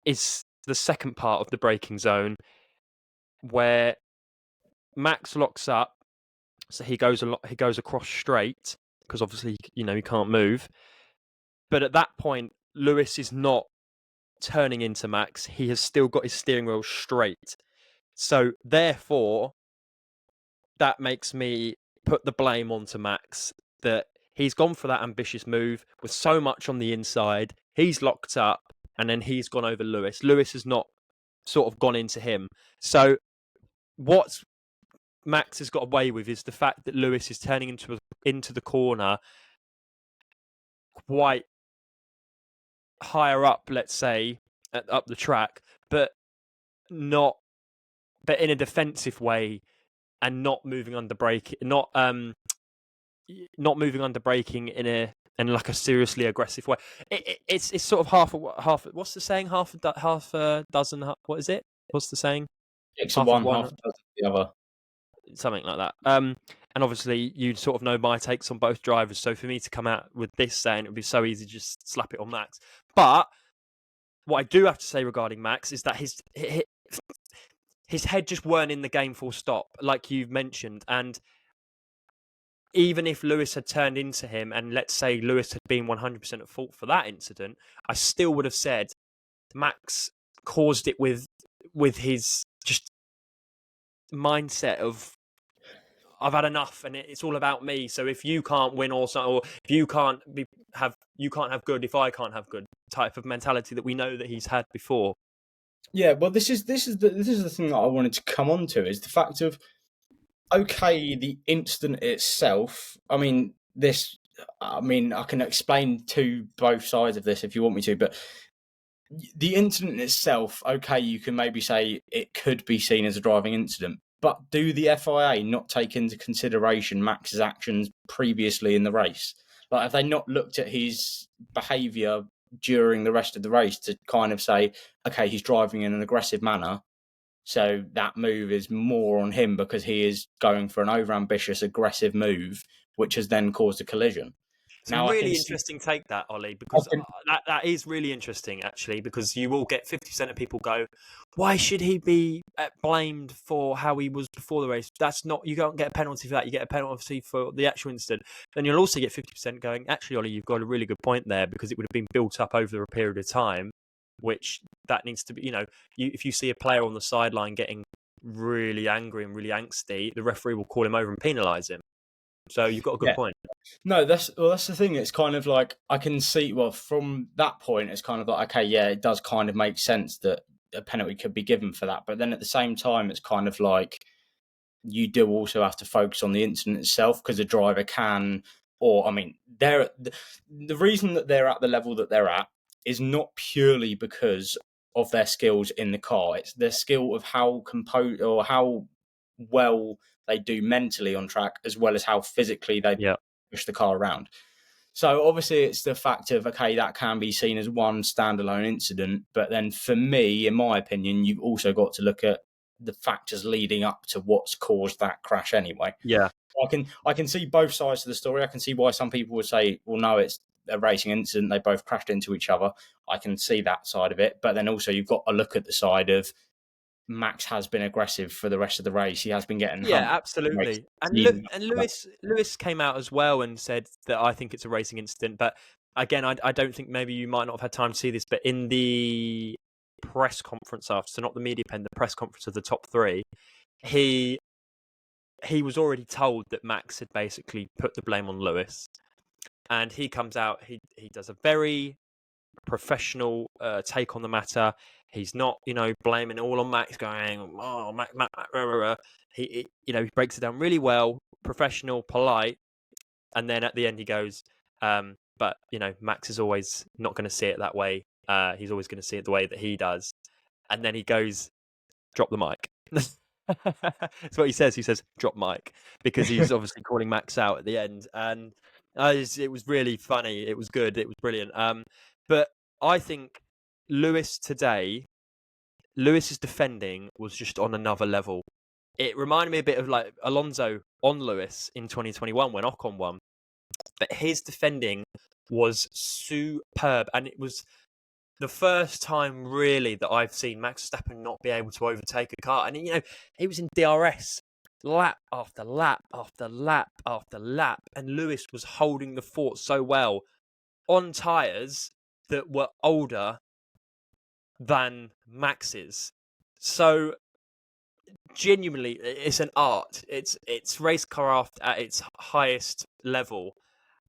is the second part of the braking zone where Max locks up, so he goes across straight because obviously he can't move. But at that point, Lewis is not turning into Max. He has still got his steering wheel straight. So therefore, that makes me put the blame onto Max that he's gone for that ambitious move with so much on the inside. He's locked up and then he's gone over Lewis. Lewis has not sort of gone into him. So what Max has got away with is the fact that Lewis is turning into the corner quite higher up, let's say, up the track, but in a defensive way and not moving under brake, not moving under braking in like a seriously aggressive way. It's sort of half. What's the saying? Half a dozen. What is it? What's the saying? six of Half of one, one, half a dozen of the other. something like that. And obviously you sort of know my takes on both drivers. So for me to come out with this saying it would be so easy to just slap it on Max. But what I do have to say regarding Max is that his head just weren't in the game full stop, like you've mentioned. And even if Lewis had turned into him, and let's say Lewis had been 100% at fault for that incident, I still would have said Max caused it with his just mindset of I've had enough, and it's all about me. So if you can't win, or if you can't have good, if I can't have good, type of mentality that we know that he's had before. Yeah, well, this is the thing that I wanted to come on to is the fact of the incident itself. I can explain to both sides of this if you want me to, but the incident itself, okay, you can maybe say it could be seen as a driving incident, but do the FIA not take into consideration Max's actions previously in the race? Like, have they not looked at his behaviour during the rest of the race to kind of say, okay, he's driving in an aggressive manner, so that move is more on him because he is going for an overambitious, aggressive move, which has then caused a collision. It's a Now, I can really see, interesting take, that, Ollie, I because can, that is really interesting, actually, because you will get 50% of people go, why should he be blamed for how he was before the race? That's not, you don't get a penalty for that. You get a penalty for the actual incident. Then you'll also get 50% going, actually, Ollie, you've got a really good point there, because it would have been built up over a period of time, which that needs to be, if you see a player on the sideline getting really angry and really angsty, the referee will call him over and penalise him. So you've got a good point. No, that's the thing. It's kind of like I can see. Well, from that point, it's kind of like, okay, yeah, it does kind of make sense that a penalty could be given for that. But then at the same time, it's kind of like you do also have to focus on the incident itself, because a driver can, they're the reason that they're at the level that they're at is not purely because of their skills in the car. It's their skill of how composed or how well they do mentally on track, as well as how physically they push the car around. So obviously it's the fact of, okay, that can be seen as one standalone incident. But then for me, in my opinion, you've also got to look at the factors leading up to what's caused that crash anyway. Yeah. I can see both sides of the story. I can see why some people would say, well, no, it's a racing incident. They both crashed into each other. I can see that side of it. But then also you've got to look at the side of Max has been aggressive for the rest of the race. He has been getting Yeah, humped. absolutely. And Even Lewis came out as well and said that I think it's a racing incident. But again, I don't think, maybe you might not have had time to see this, but in the press conference after, so not the media pen, the press conference of the top three, he was already told that Max had basically put the blame on Lewis, and he comes out. He does a very professional take on the matter. He's not, blaming it all on Max, going, "Oh, Max." Rah, rah, rah. He he breaks it down really well, professional, polite, and then at the end he goes, "But Max is always not going to see it that way. He's always going to see it the way that he does." And then he goes, "Drop the mic." That's what he says. He says, "Drop mic," because he's obviously calling Max out at the end, and it was really funny. It was good. It was brilliant. But I think Lewis today, Lewis's defending was just on another level. It reminded me a bit of like Alonso on Lewis in 2021 when Ocon won, but his defending was superb, and it was the first time really that I've seen Max Verstappen not be able to overtake a car. And, he was in DRS lap after lap after lap after lap. And Lewis was holding the fort so well on tyres that were older than Max's. So genuinely, it's an art. It's racecraft at its highest level.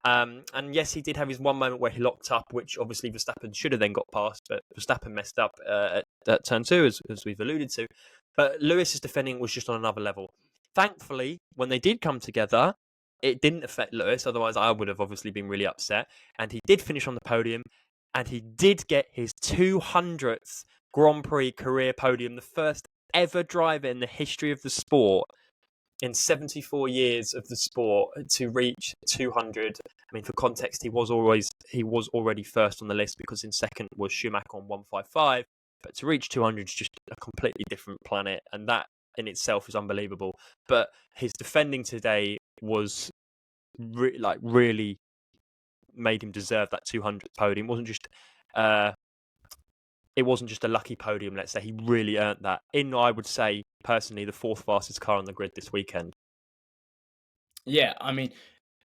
And yes, he did have his one moment where he locked up, which obviously Verstappen should have then got past, but Verstappen messed up at turn two, as we've alluded to. But Lewis's defending was just on another level. Thankfully, when they did come together, it didn't affect Lewis. Otherwise, I would have obviously been really upset. And he did finish on the podium, and he did get his 200th Grand Prix career podium, the first ever driver in the history of the sport in 74 years of the sport to reach 200. I mean, for context, he was already first on the list, because in second was Schumacher on 155. But to reach 200 is just a completely different planet, and that in itself is unbelievable. But his defending today was really made him deserve that 200th podium. It wasn't just a lucky podium, let's say. He really earned that. I would say, personally, the fourth fastest car on the grid this weekend. Yeah, I mean,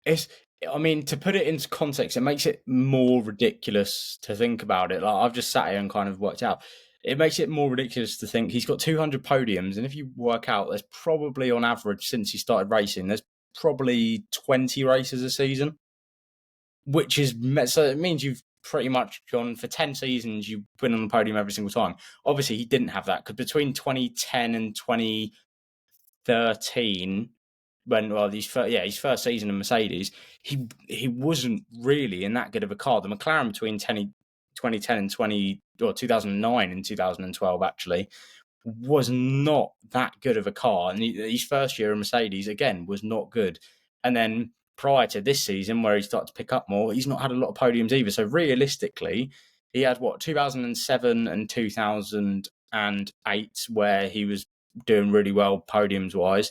to put it into context, it makes it more ridiculous to think about it. Like, I've just sat here and kind of worked out. It makes it more ridiculous to think he's got 200 podiums, and if you work out, there's probably on average since he started racing, there's probably 20 races a season, which is so it means you've pretty much gone for 10 seasons. You've been on the podium every single time. Obviously, he didn't have that, because between 2010 and 2013. His first season in Mercedes, he wasn't really in that good of a car. The McLaren between 2010 and 2009 and 2012 actually was not that good of a car. And his first year in Mercedes, again, was not good. And then prior to this season, where he started to pick up more, he's not had a lot of podiums either. So realistically, he had 2007 and 2008 where he was doing really well podiums wise.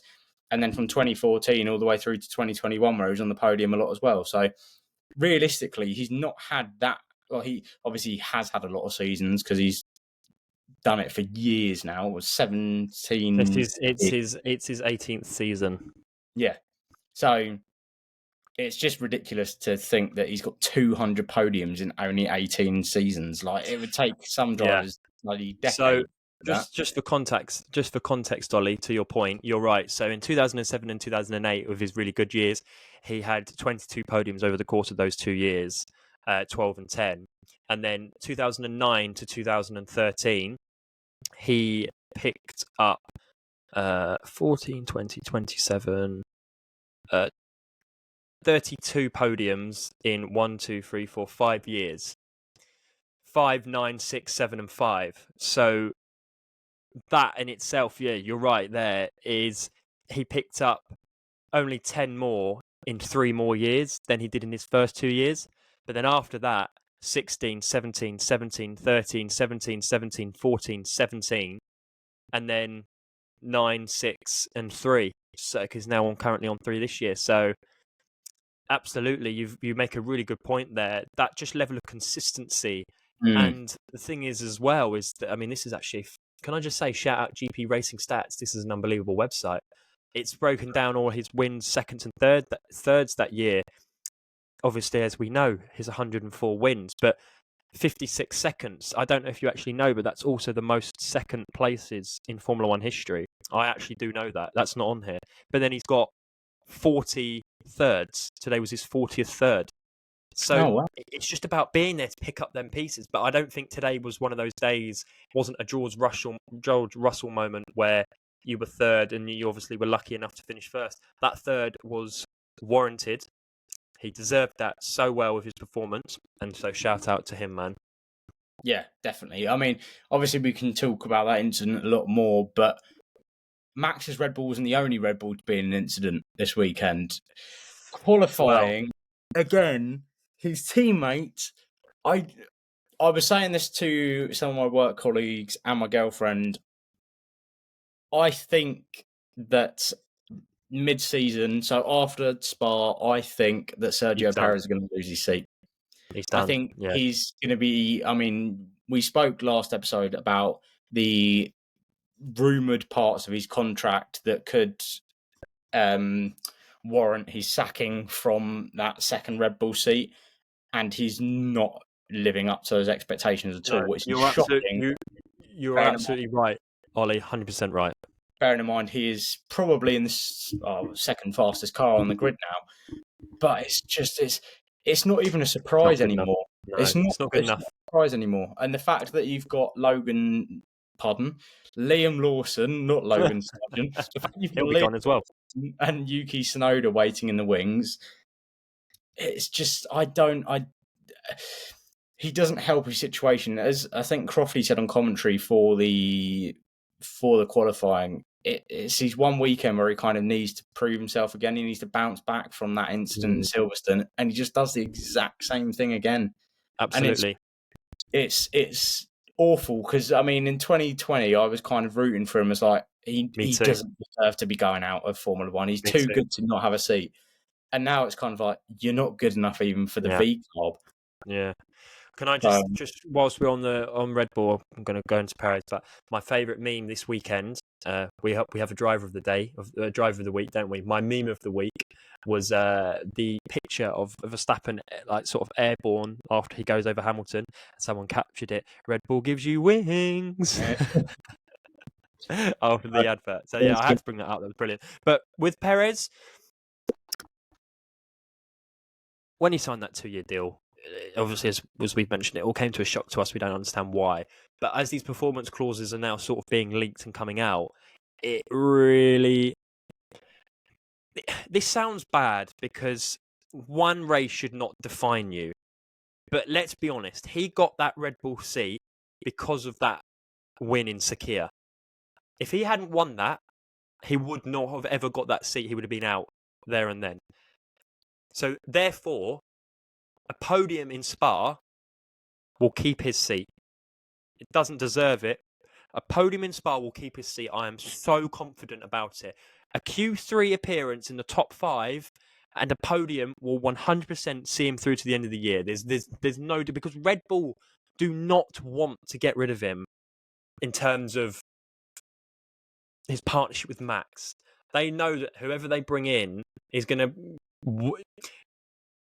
And then from 2014 all the way through to 2021, where he was on the podium a lot as well. So realistically, he's not had that. Well, he obviously has had a lot of seasons, because he's done it for years now. It was 17. It's his 18th season. Yeah. So it's just ridiculous to think that he's got 200 podiums in only 18 seasons. Like, it would take some drivers bloody decades. So just for context, Olly, to your point, you're right. So in 2007 and 2008, with his really good years, he had 22 podiums over the course of those 2 years, 12 and 10. And then 2009 to 2013, he picked up 14, 20, 27, 32 podiums in 5 years. 5, 9, 6, 7, and 5. So that in itself, yeah, you're right. There is, he picked up only 10 more in 3 more years than he did in his first 2 years. But then after that, 16, 17, 17, 13, 17, 17, 14, 17, and then 9, 6, and 3. So because now I'm currently on 3 this year. So Absolutely, you make a really good point there. That just level of consistency, Mm. and the thing is as well is that, I mean, this is actually. Can I just say, shout out GP Racing Stats? This is an unbelievable website. It's broken down all his wins, seconds and thirds that year. Obviously, as we know, his 104 wins, but 56 seconds. I don't know if you actually know, but that's also the most second places in Formula One history. I actually do know that. That's not on here. But then he's got 40 thirds. Today was his 40th third. So Oh wow. it's just about being there to pick up them pieces. But I don't think today was one of those days. Wasn't a George Russell moment where you were third and you obviously were lucky enough to finish first. That third was warranted. He deserved that so well with his performance, and so shout out to him, man. Yeah, definitely. I mean, obviously we can talk about that incident a lot more, but Max's Red Bull wasn't the only Red Bull to be in an incident this weekend. Well, Qualifying again, his teammate. I I was saying this to some of my work colleagues and my girlfriend. I think that mid-season, so after Spa, I think that he's Sergio done. Perez is going to lose his seat. He's I done. think Yeah. he's going to be. I mean, we spoke last episode about the rumored parts of his contract that could warrant his sacking from that second Red Bull seat, and he's not living up to those expectations at No, all, which is you're absolutely shocking. you're Bearing in mind, absolutely right, Ollie. 100% right. bearing in mind he is probably in the second fastest car on the grid now, but it's not even a Not surprise good enough. anymore. No, It's not it's not good it's enough. not a surprise anymore, and the fact that you've got Liam Lawson, not Logan Sargent, the fact you've got He'll be Liam gone as well. Lawson and Yuki Tsunoda waiting in the wings, it's just he doesn't help his situation. As I think Crofty said on commentary for the qualifying, it's his one weekend where he kind of needs to prove himself again. He needs to bounce back from that incident in Silverstone, and he just does the exact same thing again. And Absolutely. it's awful because I mean, in 2020, I was kind of rooting for him as like Me he too. doesn't deserve to be going out of Formula One. He's Me too too. good to not have a seat. And now it's kind of like you're not good enough even for the Yeah. V Club. Yeah. Can I So, just whilst we're on Red Bull, I'm going to go into Perez. But my favourite meme this weekend, we have a driver of the day, driver of the week, don't we? My meme of the week was the picture of Verstappen, like sort of airborne after he goes over Hamilton. Someone captured it. Red Bull gives you wings. yeah. After the advert. So yeah, I had to bring that up. That was brilliant. But with Perez, when he signed that 2-year deal, obviously, as we've mentioned, it all came to a shock to us. We don't understand why. But as these performance clauses are now sort of being leaked and coming out, it really... This sounds bad because one race should not define you. But let's be honest, he got that Red Bull seat because of that win in Sakir. If he hadn't won that, he would not have ever got that seat. He would have been out there and then. So therefore, a podium in Spa will keep his seat. It doesn't deserve it. A podium in Spa will keep his seat. I am so confident about it. A Q3 appearance in the top 5 and a podium will 100% see him through to the end of the year. There's no... Because Red Bull do not want to get rid of him in terms of his partnership with Max. They know that whoever they bring in is going to...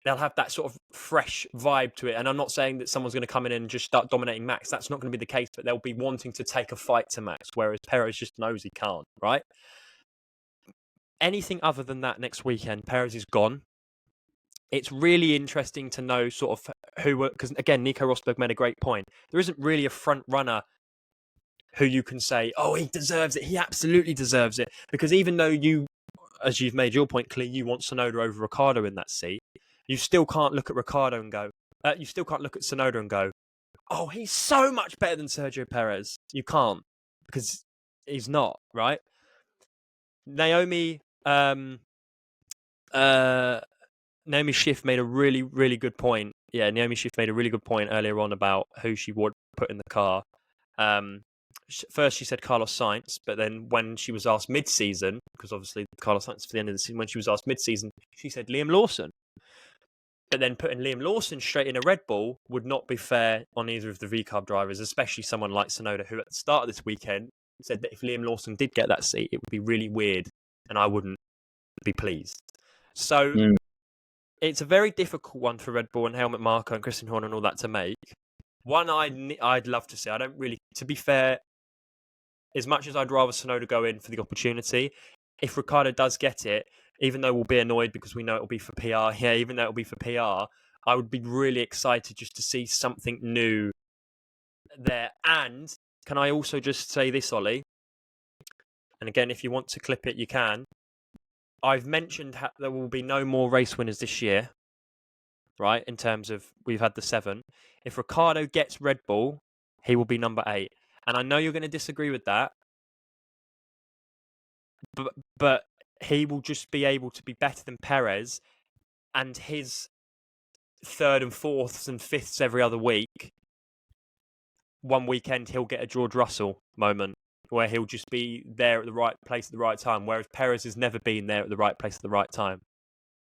They'll have that sort of fresh vibe to it. And I'm not saying that someone's going to come in and just start dominating Max. That's not going to be the case, but they'll be wanting to take a fight to Max, whereas Perez just knows he can't, right? Anything other than that next weekend, Perez is gone. It's really interesting to know sort of who... Because, again, Nico Rosberg made a great point. There isn't really a front runner who you can say, oh, he deserves it. He absolutely deserves it. Because even though you, as you've made your point clear, you want Tsunoda over Ricciardo in that seat, you still can't look at Ricciardo and go, you still can't look at Tsunoda and go, oh, he's so much better than Sergio Perez. You can't, because he's not, right? Naomi Schiff made a really, really good point. Yeah, Naomi Schiff made a really good point earlier on about who she would put in the car. First, she said Carlos Sainz, but then when she was asked mid-season, because obviously Carlos Sainz for the end of the season, when she was asked mid-season, she said Liam Lawson. But then putting Liam Lawson straight in a Red Bull would not be fair on either of the VCARB drivers, especially someone like Tsunoda, who at the start of this weekend said that if Liam Lawson did get that seat, it would be really weird and I wouldn't be pleased. So it's a very difficult one for Red Bull and Helmut Marko and Christian Horner and all that to make. One I'd love to see. I don't really, to be fair, as much as I'd rather Tsunoda go in for the opportunity, if Ricciardo does get it, even though we'll be annoyed because we know it'll be for PR, even though it'll be for PR, I would be really excited just to see something new there. And can I also just say this, Ollie? And again, if you want to clip it, you can. I've mentioned there will be no more race winners this year, right? In terms of we've had the 7. If Ricciardo gets Red Bull, he will be number 8. And I know you're going to disagree with that, but he will just be able to be better than Perez, and his 3rd and 4ths and 5ths every other week. One weekend he'll get a George Russell moment where he'll just be there at the right place at the right time, whereas Perez has never been there at the right place at the right time.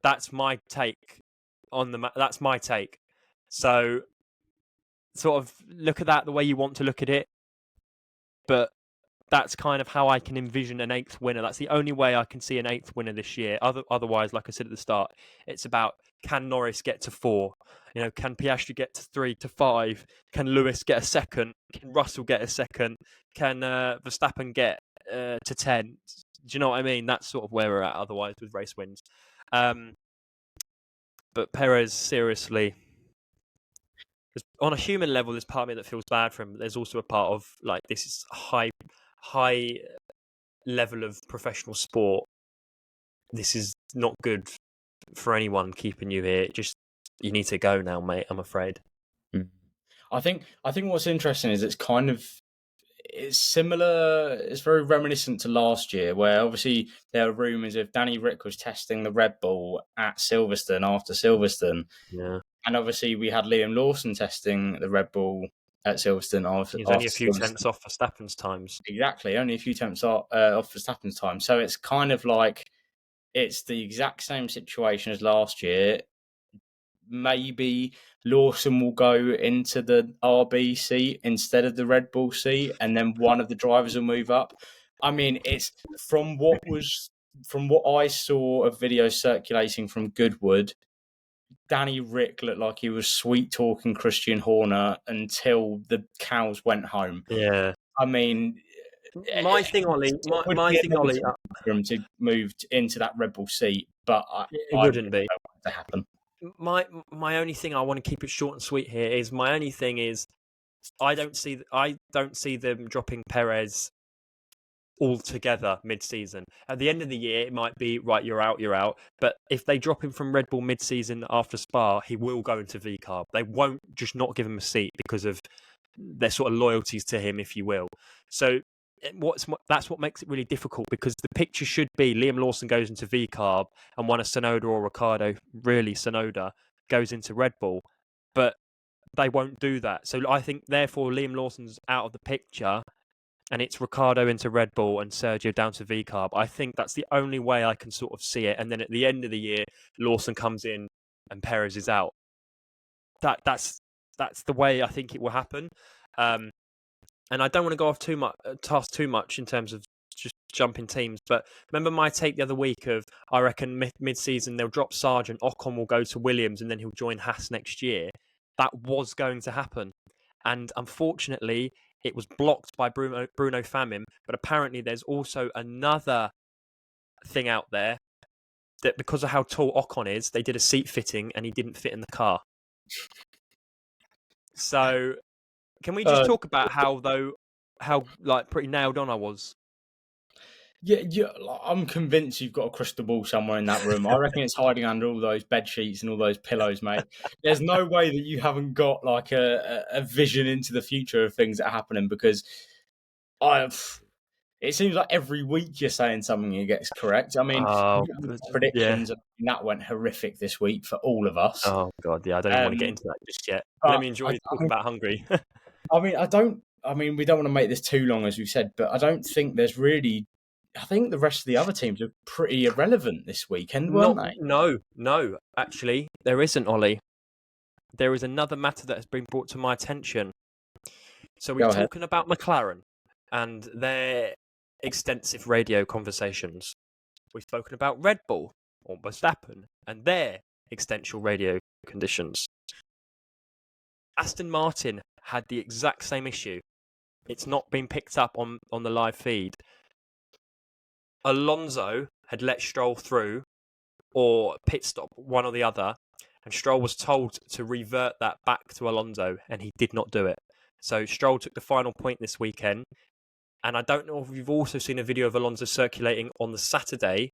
That's my take on that's my take. So sort of look at that the way you want to look at it, but that's kind of how I can envision an 8th winner. That's the only way I can see an 8th winner this year. Otherwise, like I said at the start, it's about, can Norris get to 4? Can Piastri get to 3 to 5? Can Lewis get a 2nd? Can Russell get a 2nd? Can Verstappen get to 10? Do you know what I mean? That's sort of where we're at otherwise with race wins. But Perez, seriously, on a human level, there's part of me that feels bad for him. But there's also a part of, like, this is high level of professional sport. This is not good for anyone keeping you here. You need to go now, mate, I'm afraid. I think what's interesting is it's similar. It's very reminiscent to last year, where obviously there were rumours of Danny Rick was testing the Red Bull at Silverstone after Silverstone. Yeah. And obviously we had Liam Lawson testing the Red Bull at Silverstone after. He's only a few tenths off Verstappen's times. Exactly, only a few tenths off Verstappen's time. So it's kind of like it's the exact same situation as last year. Maybe Lawson will go into the RB seat instead of the Red Bull seat, and then one of the drivers will move up. I mean, it's from what I saw of videos circulating from Goodwood, Danny Rick looked like he was sweet talking Christian Horner until the cows went home. Yeah. I mean, my thing, Ollie, for him to move into that Red Bull seat, but it wouldn't be to happen. My only thing, I want to keep it short and sweet here, is my only thing is I don't see them dropping Perez altogether mid-season. At the end of the year, it might be, right, you're out. But if they drop him from Red Bull mid-season after Spa, he will go into VCARB. They won't just not give him a seat because of their sort of loyalties to him, if you will. So that's what makes it really difficult, because the picture should be Liam Lawson goes into VCARB and one of Tsunoda or Ricciardo, really Tsunoda, goes into Red Bull. But they won't do that. So I think, therefore, Liam Lawson's out of the picture, and it's Ricciardo into Red Bull and Sergio down to VCARB. I think that's the only way I can sort of see it. And then at the end of the year, Lawson comes in and Perez is out. That's the way I think it will happen. And I don't want to go off too much in terms of just jumping teams. But remember my take the other week of, I reckon mid-season they'll drop Sargent, Ocon will go to Williams, and then he'll join Haas next year. That was going to happen. And unfortunately, it was blocked by Bruno Famim. But apparently there's also another thing out there that because of how tall Ocon is, they did a seat fitting and he didn't fit in the car. So can we just talk about how pretty nailed on I was? Yeah, I'm convinced you've got a crystal ball somewhere in that room. I reckon it's hiding under all those bed sheets and all those pillows, mate. There's no way that you haven't got like a vision into the future of things that are happening, because it seems like every week you're saying something that gets correct. I mean, predictions, and that went horrific this week for all of us. Oh, God, yeah. I don't even want to get into that just yet. Let me enjoy talking about Hungary. I mean, we don't want to make this too long, as we've said, but I don't think there's really I think the rest of the other teams are pretty irrelevant this weekend, weren't Not, they? no. Actually, there isn't, Ollie. There is another matter that has been brought to my attention. So we've Go ahead. talking about McLaren and their extensive radio conversations. We've spoken about Red Bull or Verstappen and their extensive radio conditions. Aston Martin had the exact same issue. It's not been picked up on the live feed. Alonso had let Stroll through, or pit stop, one or the other, and Stroll was told to revert that back to Alonso, and he did not do it. So Stroll took the final point this weekend, and I don't know if you've also seen a video of Alonso circulating on the Saturday,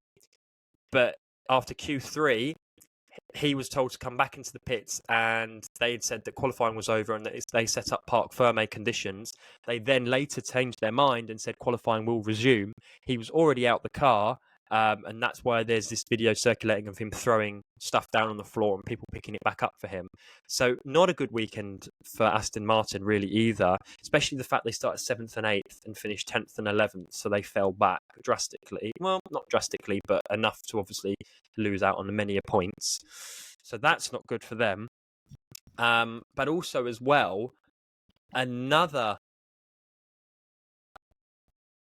but after Q3, he was told to come back into the pits, and they had said that qualifying was over and that they set up parc fermé conditions. They then later changed their mind and said qualifying will resume. He was already out the car, and that's why there's this video circulating of him throwing stuff down on the floor and people picking it back up for him. So not a good weekend for Aston Martin really either, especially the fact they started 7th and 8th and finished 10th and 11th, so they fell back drastically. Well, not drastically, but enough to obviously lose out on many points. So that's not good for them. But also as well, another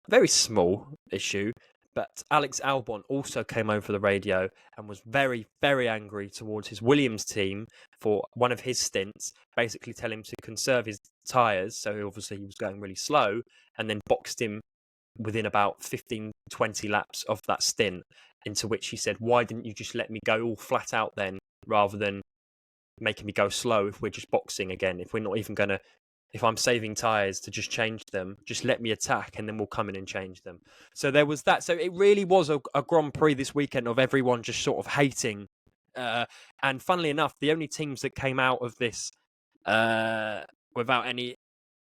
very small issue, but Alex Albon also came over the radio and was very, very angry towards his Williams team for one of his stints, basically telling him to conserve his tyres. So obviously he was going really slow, and then boxed him within about 15, 20 laps of that stint, into which he said, why didn't you just let me go all flat out then, rather than making me go slow if we're just boxing again, if we're not even going to, if I'm saving tyres to just change them, just let me attack and then we'll come in and change them. So there was that. So it really was a Grand Prix this weekend of everyone just sort of hating. And funnily enough, the only teams that came out of this without any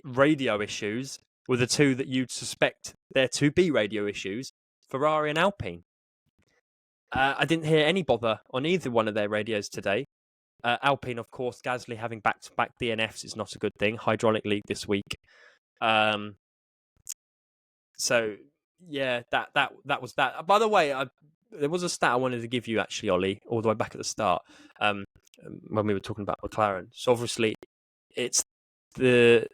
radio issues were the two that you'd suspect there to be radio issues, Ferrari and Alpine. I didn't hear any bother on either one of their radios today. Alpine, of course, Gasly having back-to-back DNFs is not a good thing. Hydraulic leak this week. So, yeah, that was that. By the way, there was a stat I wanted to give you, actually, Ollie, all the way back at the start, when we were talking about McLaren. So, obviously, it's the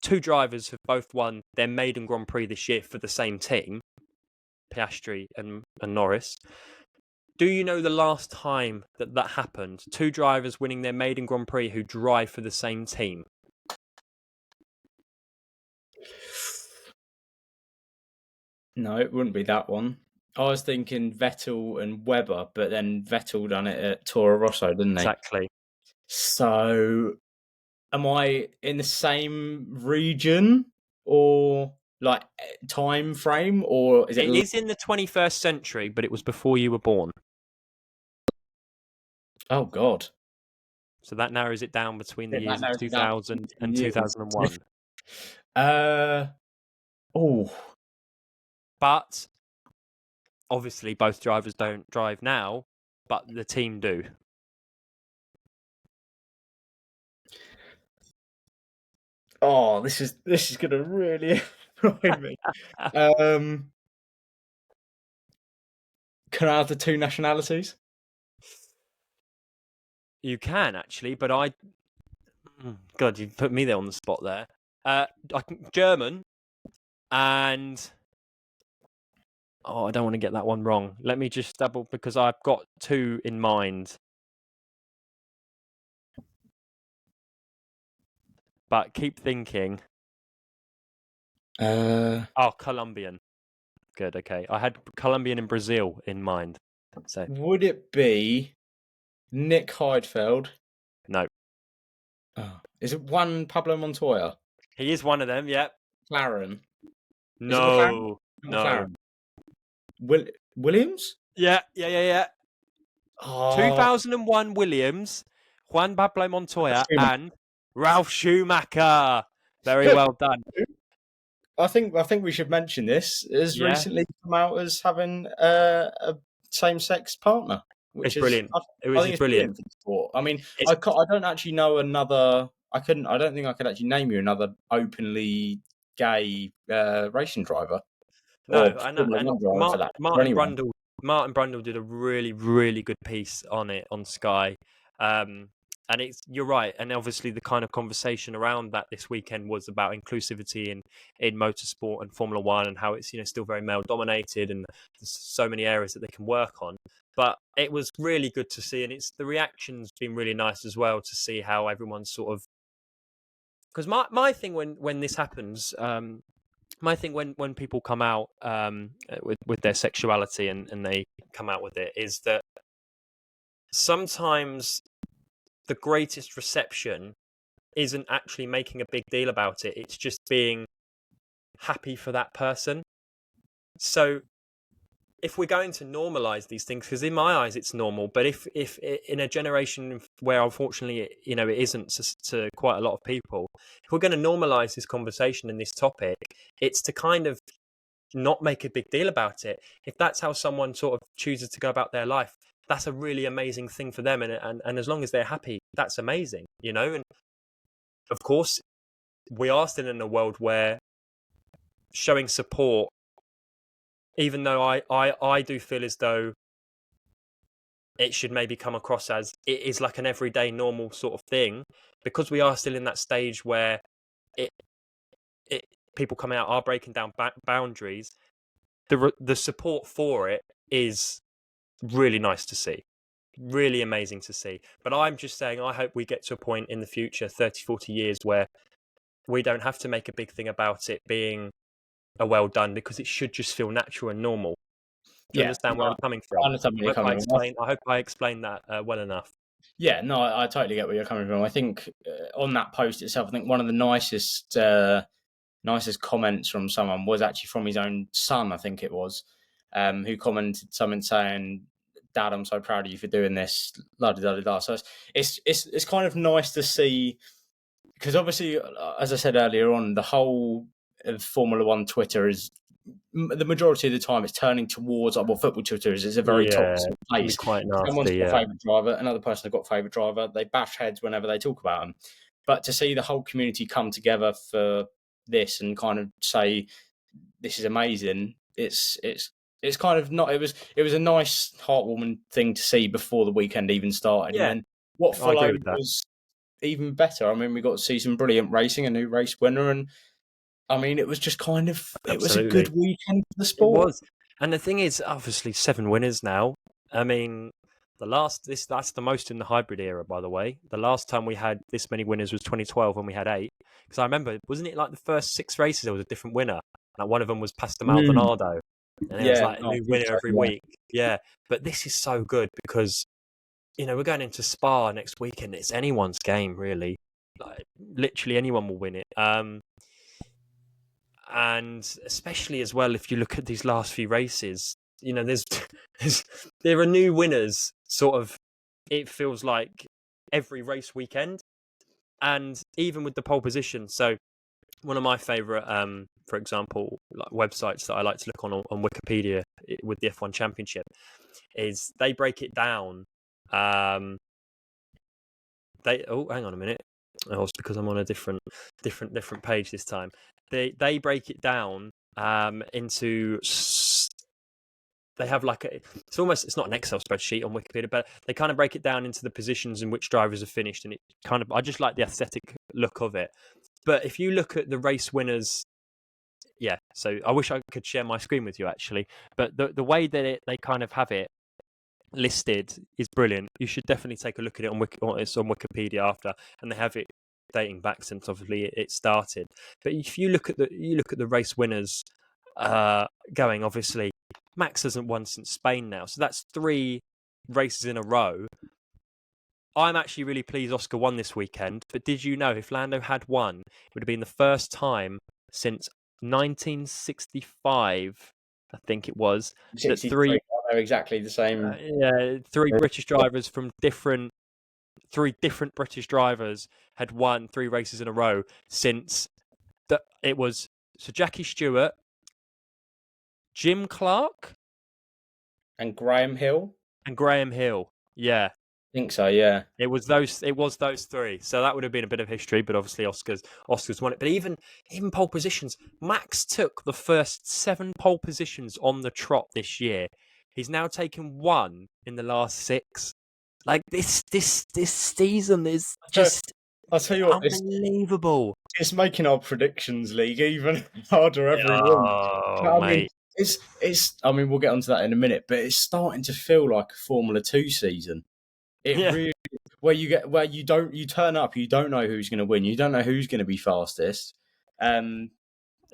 two drivers have both won their maiden Grand Prix this year for the same team, Piastri and Norris. Do you know the last time that happened? Two drivers winning their maiden Grand Prix who drive for the same team. No, it wouldn't be that one. I was thinking Vettel and Webber, but then Vettel done it at Toro Rosso, didn't he? Exactly. So, am I in the same region or like time frame, or is it? It is in the 21st century, but it was before you were born. Oh God! So that narrows it down between the years of narrows it down 2000 and years. 2001. Oh, But obviously, both drivers don't drive now, but the team do. oh, this is gonna really annoy me. Can I have the two nationalities? You can actually, but God, you put me there on the spot there. German and I don't want to get that one wrong. Let me just double, because I've got two in mind. But keep thinking. Colombian. Good, okay. I had Colombian and Brazil in mind. So would it be Nick Heidfeld? No. Oh. Is it one Pablo Montoya? He is one of them, yep. McLaren? No. McLaren? Williams? Yeah. Oh. 2001 Williams, Juan Pablo Montoya, and Ralf Schumacher. Very well done. I think we should mention this. Has recently come out as having a same-sex partner, which is brilliant. I think it's brilliant for the sport. I mean, I don't actually know another. I don't think I could actually name you another openly gay racing driver. No, or I know. Formula And One driver for that, or anyone. Martin Brundle did a really, really good piece on it on Sky. And you're right. And obviously the kind of conversation around that this weekend was about inclusivity in motorsport and Formula One, and how it's, still very male dominated, and there's so many areas that they can work on. But it was really good to see, and the reaction's been really nice as well, to see how everyone's sort of, because my thing when this happens, my thing when people come out with their sexuality, and they come out with it, is that sometimes the greatest reception isn't actually making a big deal about it. It's just being happy for that person. So if we're going to normalize these things, because in my eyes it's normal, but if in a generation where unfortunately it isn't to quite a lot of people, if we're going to normalize this conversation and this topic, it's to kind of not make a big deal about it. If that's how someone sort of chooses to go about their life, that's a really amazing thing for them, and as long as they're happy, that's amazing, and of course we are still in a world where showing support, even though I do feel as though it should maybe come across as it is like an everyday normal sort of thing, because we are still in that stage where it people coming out are breaking down boundaries. The support for it is really nice to see, really amazing to see. But I'm just saying, I hope we get to a point in the future, 30, 40 years, where we don't have to make a big thing about it being a well done, because it should just feel natural and normal. Do you Yeah, understand where no, I'm coming I from? understand where you're I hope I coming from. explain. I hope I explained that well enough. Yeah, no, I totally get where you're coming from. I think on that post itself, I think one of the nicest comments from someone was actually from his own son, I think it was, who commented something saying, "Dad, I'm so proud of you for doing this." La da da da. So it's kind of nice to see, because obviously, as I said earlier on, the whole of Formula One Twitter is, the majority of the time, it's turning towards, like, what football Twitter is. It's a very Yeah, toxic it can be place. quite Someone's nasty. got a Yeah, favourite driver, another person has got a favourite driver. They bash heads whenever they talk about them. But to see the whole community come together for this and kind of say this is amazing, it's kind of not. It was a nice, heartwarming thing to see before the weekend even started, and yeah, then what I agree followed with that. was even better. I mean, we got to see some brilliant racing, a new race winner, and I mean, it was just kind of, it was a good Absolutely, weekend for the it sport. was. And the thing is, obviously, 7 winners now. I mean, that's the most in the hybrid era, by the way. The last time we had this many winners was 2012, when we had 8. Because I remember, wasn't it like the first 6 races there was a different winner? Like one of them was Pastor Mm, Maldonado, and there was yeah, like a no, I new think winner so, every yeah. week. Yeah, but this is so good because we're going into Spa next weekend. It's anyone's game, really. Like, literally anyone will win it. And especially as well, if you look at these last few races, there's, there's there are new winners. Sort of, it feels like every race weekend, and even with the pole position. So one of my favorite, for example, like websites that I like to look on Wikipedia with the F1 Championship, is they break it down. Hang on a minute. Oh, it's because I'm on a different page this time. They break it down into. They have like it's not an Excel spreadsheet on Wikipedia, but they kind of break it down into the positions in which drivers have finished, and I just like the aesthetic look of it. But if you look at the race winners, yeah. So I wish I could share my screen with you actually, but the way that they kind of have it listed is brilliant. You should definitely take a look at it it's on Wikipedia after, and they have it dating back since obviously it started. But if you look at the race winners going, obviously Max hasn't won since Spain now, so that's 3 races in a row. I'm actually really pleased Oscar won this weekend, but did you know if Lando had won, it would have been the first time since 1965, I think it was, that 63, they're exactly the same. 3 British drivers from 3 different British drivers had won 3 races in a row since it was Sir Jackie Stewart, Jim Clark, And Graham Hill. and Graham Hill. Yeah. think so, yeah. It was those three. So that would have been a bit of history, but obviously Oscar's won it. But even pole positions, Max took the first 7 pole positions on the trot this year. He's now taken 1 in the last 6. Like this season is So just I'll tell you what, unbelievable. it's making our predictions league even harder every week. Oh, I mean, mate. it's. I mean, we'll get onto that in a minute, but it's starting to feel like a Formula Two season. It Yeah, really, where you turn up, you don't know who's going to win, you don't know who's going to be fastest. And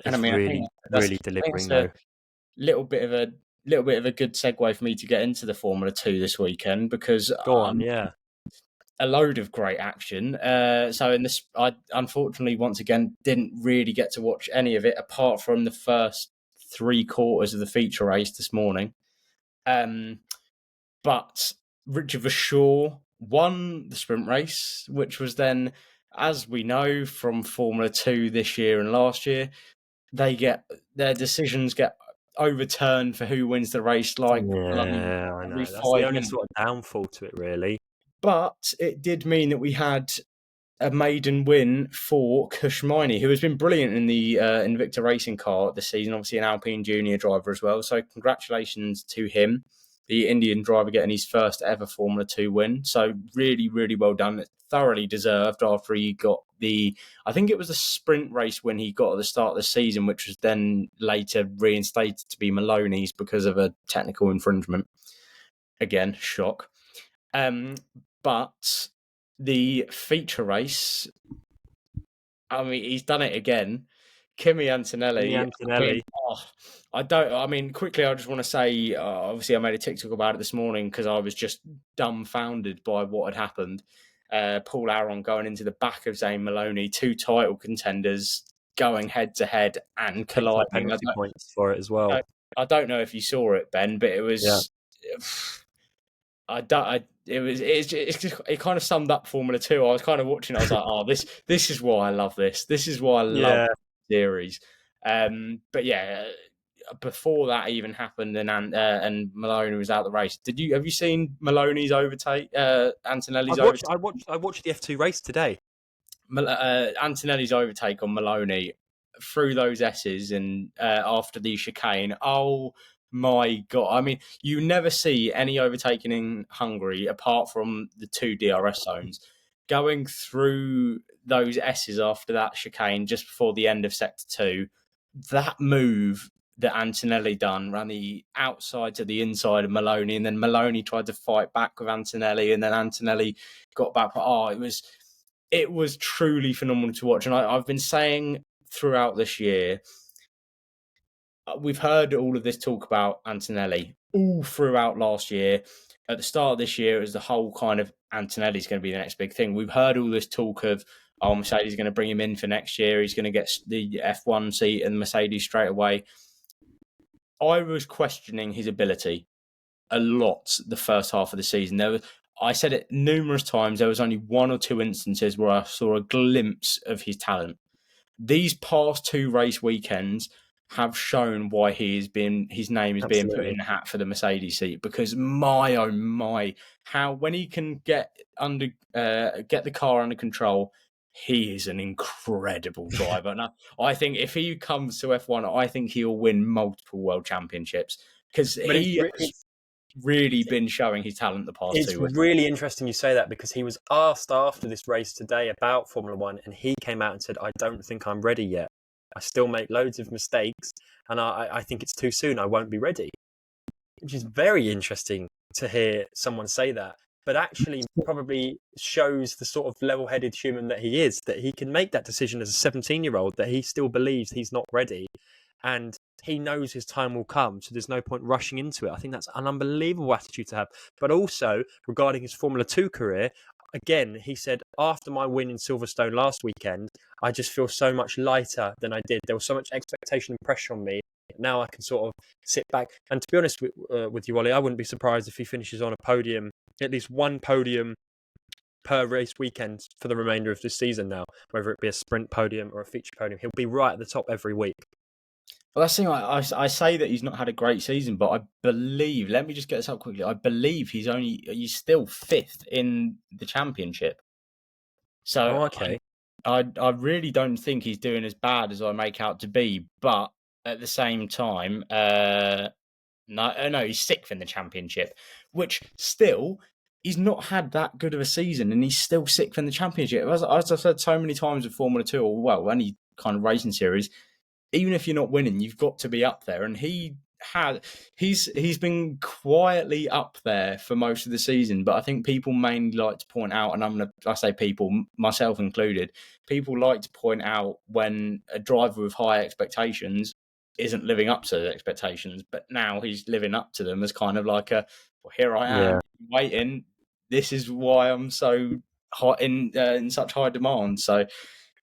I it's mean, really, that's really I think delivering that's though. a little bit of a good segue for me to get into the Formula Two this weekend because Go on, yeah. a load of great action. So in this, I unfortunately once again didn't really get to watch any of it apart from the first 3 quarters of the feature race this morning. Um, but Richard Verschoor won the sprint race, which was then, as we know from Formula Two this year and last year, their decisions get overturned for who wins the race like bloody Yeah, I every know. That's the five only minutes. sort of downfall to it, really. But it did mean that we had a maiden win for Kushmini, who has been brilliant in the Invicta racing car this season, obviously an Alpine Junior driver as well. So congratulations to him, the Indian driver getting his first ever Formula 2 win. So really, really well done. Thoroughly deserved after he got I think it was the sprint race when he got at the start of the season, which was then later reinstated to be Maloney's because of a technical infringement. Again, shock. Um, but the feature race, I mean, he's done it again. Kimi Kimi Antonelli. I mean, Antonelli. I don't. I mean, quickly, I just want to say, obviously, I made a TikTok about it this morning because I was just dumbfounded by what had happened. Paul Aron going into the back of Zane Maloney, 2 title contenders going head to head and Picked up colliding. penalty points for it as well. I don't know if you saw it, Ben, but it Yeah. was. I don't. It kind of summed up Formula Two. I was kind of watching. I was like, oh, this is why I love this. This is why I love Yeah. the series. But yeah, before that even happened, and Maloney was out the race. Have you seen Maloney's overtake? Antonelli's overtake. I watched the F2 race today. Antonelli's overtake on Maloney through those S's and after the chicane. Oh my god! I mean, you never see any overtaking in Hungary apart from the 2 DRS zones. Going through those S's after that chicane just before the end of sector 2, that move that Antonelli done ran the outside to the inside of Maloney, and then Maloney tried to fight back with Antonelli, and then Antonelli got back. Oh, it was truly phenomenal to watch. And I've been saying throughout this year, we've heard all of this talk about Antonelli all throughout last year. At the start of this year, it was the whole kind of Antonelli's going to be the next big thing. We've heard all this talk of, oh, Mercedes is going to bring him in for next year. He's going to get the F1 seat and Mercedes straight away. I was questioning his ability a lot the first half of the season. I said it numerous times. There was only 1 or 2 instances where I saw a glimpse of his talent. These past 2 race weekends have shown why his name is being put Absolutely. in the hat for the Mercedes seat. Because my oh my, how when he can get the car under control, he is an incredible driver. Now, I think if he comes to F1, I think he'll win multiple world championships because But he has really been showing his talent the past it's 2 weeks. really interesting you say that because he was asked after this race today about Formula One and he came out and said, I don't think I'm ready yet. I still make loads of mistakes and I think it's too soon. I won't be ready. Which is very interesting to hear someone say that, but actually probably shows the sort of level-headed human that he is, that he can make that decision as a 17-year-old, that he still believes he's not ready and he knows his time will come. So there's no point rushing into it. I think that's an unbelievable attitude to have. But also regarding his Formula 2 career, again, he said, after my win in Silverstone last weekend, I just feel so much lighter than I did. There was so much expectation and pressure on me. Now I can sort of sit back. And to be honest with you, Ollie, I wouldn't be surprised if he finishes on a podium, at least one podium per race weekend for the remainder of this season now, whether it be a sprint podium or a feature podium. He'll be right at the top every week. Well, that's the thing. I say that he's not had a great season, but I believe. Let me just get this up quickly. I believe he's still fifth in the championship. So Oh, okay. I really don't think he's doing as bad as I make out to be. But at the same time, no, he's sixth in the championship, which still he's not had that good of a season, and he's still sixth in the championship. As I've said so many times with Formula Two, or well, any kind of racing series, even if you're not winning, you've got to be up there. And he's been quietly up there for most of the season. But I think people mainly like to point out, and I say people, myself included, people like to point out when a driver with high expectations isn't living up to the expectations. But now he's living up to them as kind of like well, here I am Yeah. waiting. This is why I'm so hot in such high demand. So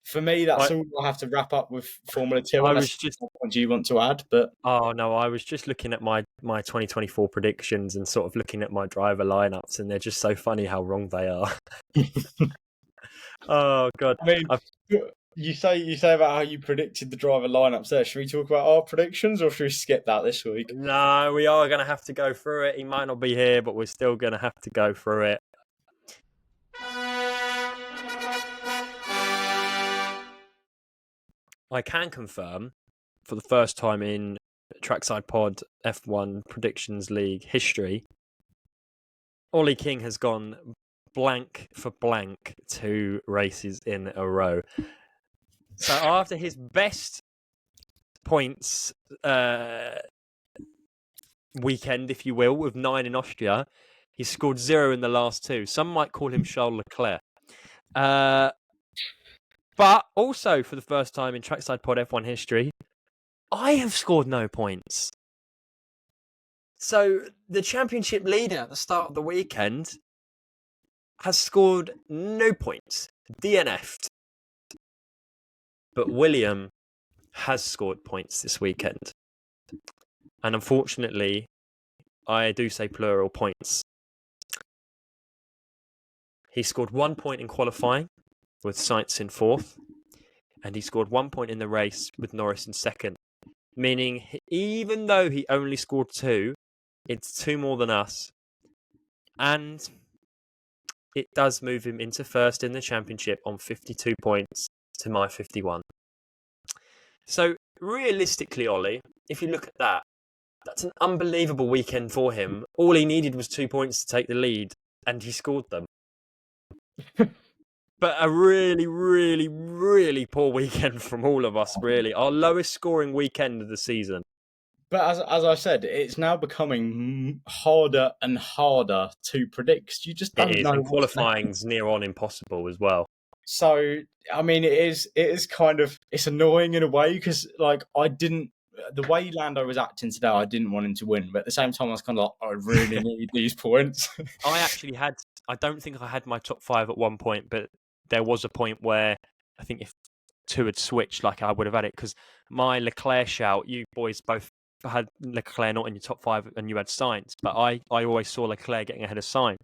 for me, that's I all I have to wrap up with Formula Two. I Unless was just what point do you want to add? But Oh no, I was just looking at my 2024 predictions and sort of looking at my driver lineups, and they're just so funny how wrong they are. Oh god, I mean, I've, you say about how you predicted the driver lineups there. Should we talk about our predictions, or should we skip that this week? no, we are going to have to go through it. He might not be here, but we're still going to have to go through it. I can confirm, for the first time in Trackside Pod F1 Predictions League history, Ollie King has gone blank for blank 2 races in a row. So after his best points weekend, if you will, with 9 in Austria, he scored 0 in the last 2. Some might call him Charles Leclerc. But also, for the first time in Trackside Pod F1 history, I have scored no points. So the championship leader at the start of the weekend has scored no points, DNF'd. But William has scored points this weekend. And unfortunately, I do say plural points. He scored 1 point in qualifying with Sainz in 4th, and he scored 1 point in the race with Norris in 2nd. Meaning, even though he only scored 2, it's 2 more than us. And it does move him into 1st in the championship on 52 points to my 51. So, realistically, Ollie, if you look at that, that's an unbelievable weekend for him. All he needed was 2 points to take the lead, and he scored them. But a really, really, really poor weekend from all of us, really. Our lowest scoring weekend of the season. But as I said, it's now becoming harder and harder to predict. You just It don't is, know and what's going to happen. qualifying's near on impossible as well. So I mean, it is kind of it's annoying in a way because like I didn't the way Lando was acting today, I didn't want him to win, but at the same time, I was kind of like, I really need these points. I don't think I had my top 5 at one point, but there was a point where I think if 2 had switched, like I would have had it, because my Leclerc shout, you boys both had Leclerc not in your top 5 and you had Sainz, but I always saw Leclerc getting ahead of Sainz,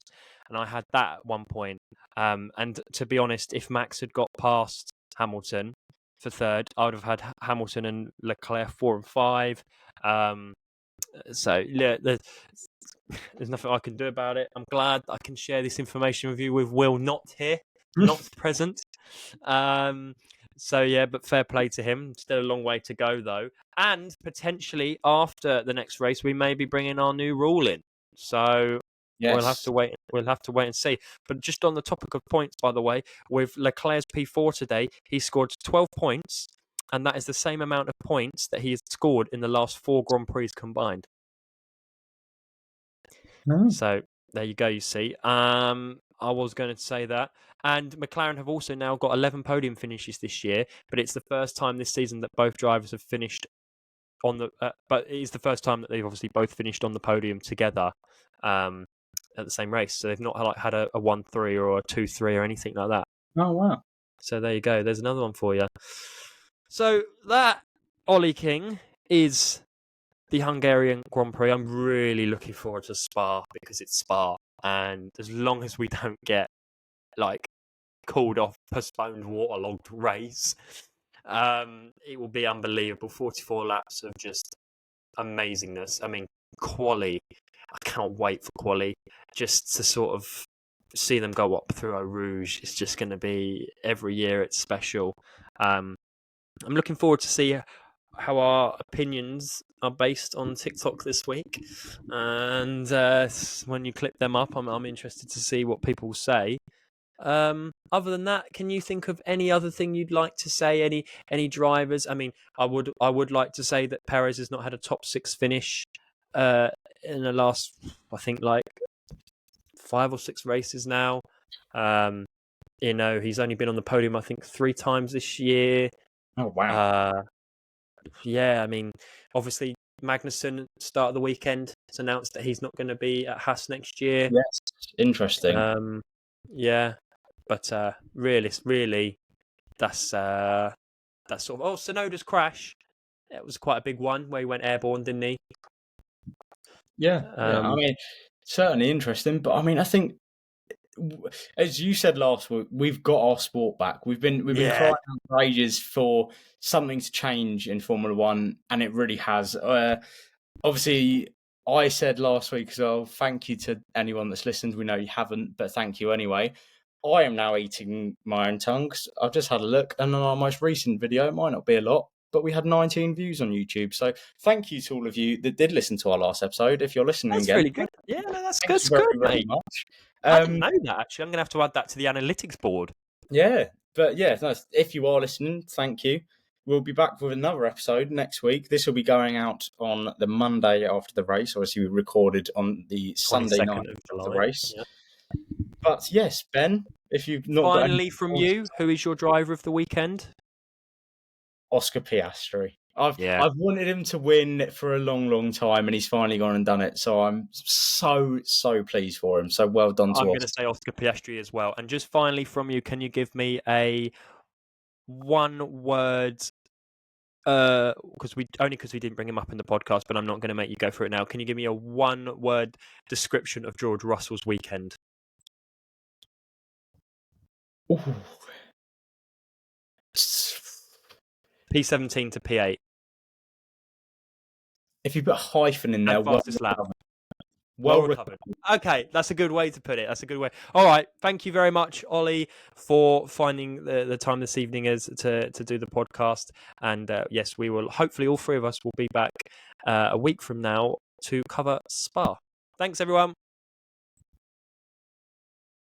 and I had that at one point. And to be honest, if Max had got past Hamilton for 3rd, I would have had Hamilton and Leclerc 4 and 5. So yeah, there's nothing I can do about it. I'm glad I can share this information with you with Will not here, not present. So yeah, but fair play to him. Still a long way to go though, and potentially after the next race, we may be bringing our new rule in. So we'll have Yes. to wait. We'll have to wait and see. But just on the topic of points, by the way, with Leclerc's P4 today, he scored 12 points, and that is the same amount of points that he has scored in the last 4 Grand Prix combined. No. So there you go. You see, I was going to say that, and McLaren have also now got 11 podium finishes this year, but it's the first time this season that both drivers have finished on the. But it is the first time that they've obviously both finished on the podium together, at the same race. So they've not like had a 1-3 or a 2-3 or anything like that. Oh wow. So there you go. There's another one for you. So that Ollie King is the Hungarian Grand Prix. I'm really looking forward to Spa because it's Spa, and as long as we don't get like called off, postponed, waterlogged race, It will be unbelievable. 44 laps of just amazingness. I mean, quali. I can't wait for quali. Just to sort of see them go up through Eau Rouge. It's just going to be every year. It's special. I'm looking forward to see how our opinions are based on TikTok this week, and when you clip them up, I'm interested to see what people say. Other than that, can you think of any other thing you'd like to say? Any drivers? I mean, I would like to say that Perez has not had a top 6 finish in the last, I think, like 5 or 6 races now. He's only been on the podium, I think, 3 times this year. Oh wow! Yeah, I mean, obviously Magnussen start of the weekend has announced that he's not going to be at Haas next year. Yes, interesting. Yeah, but really, that's sort of. Oh, Sonoda's crash. It was quite a big one where he went airborne, didn't he? Yeah. I mean, certainly interesting. But I mean, I think, as you said last week, we've got our sport back. We've been crying out for ages for something to change in Formula One, and it really has. Obviously, I said last week as well, thank you to anyone that's listened. We know you haven't, but thank you anyway. I am now eating my own tongue 'cause I've just had a look, and on our most recent video, it might not be a lot, but we had 19 views on YouTube. So thank you to all of you that did listen to our last episode. If you're listening That's again, really good. Yeah, no, that's thank you good, very mate. much. I didn't know that, actually. I'm going to have to add that to the analytics board. Yeah, but yeah, if you are listening, thank you. We'll be back with another episode next week. This will be going out on the Monday after the race. Obviously, we recorded on the Sunday night of of the July. race. Yeah. But yes, Ben, if you've not Finally, got from you, who is your driver of the weekend? Oscar Piastri. I've Yeah. wanted him to win for a long, long time, and he's finally gone and done it. So I'm so pleased for him. So well done to I'm going to Oscar. say Oscar Piastri as well. And just finally from you, can you give me a one-word? Because we didn't bring him up in the podcast, but I'm not going to make you go through it now. Can you give me a one-word description of George Russell's weekend? Ooh. P17 to P8. If you put a hyphen in there, And fastest lap. Well recovered. Okay, that's a good way to put it. That's a good way. All right, thank you very much, Ollie, for finding the time this evening to do the podcast. And yes, we will. Hopefully, all 3 of us will be back a week from now to cover Spa. Thanks, everyone.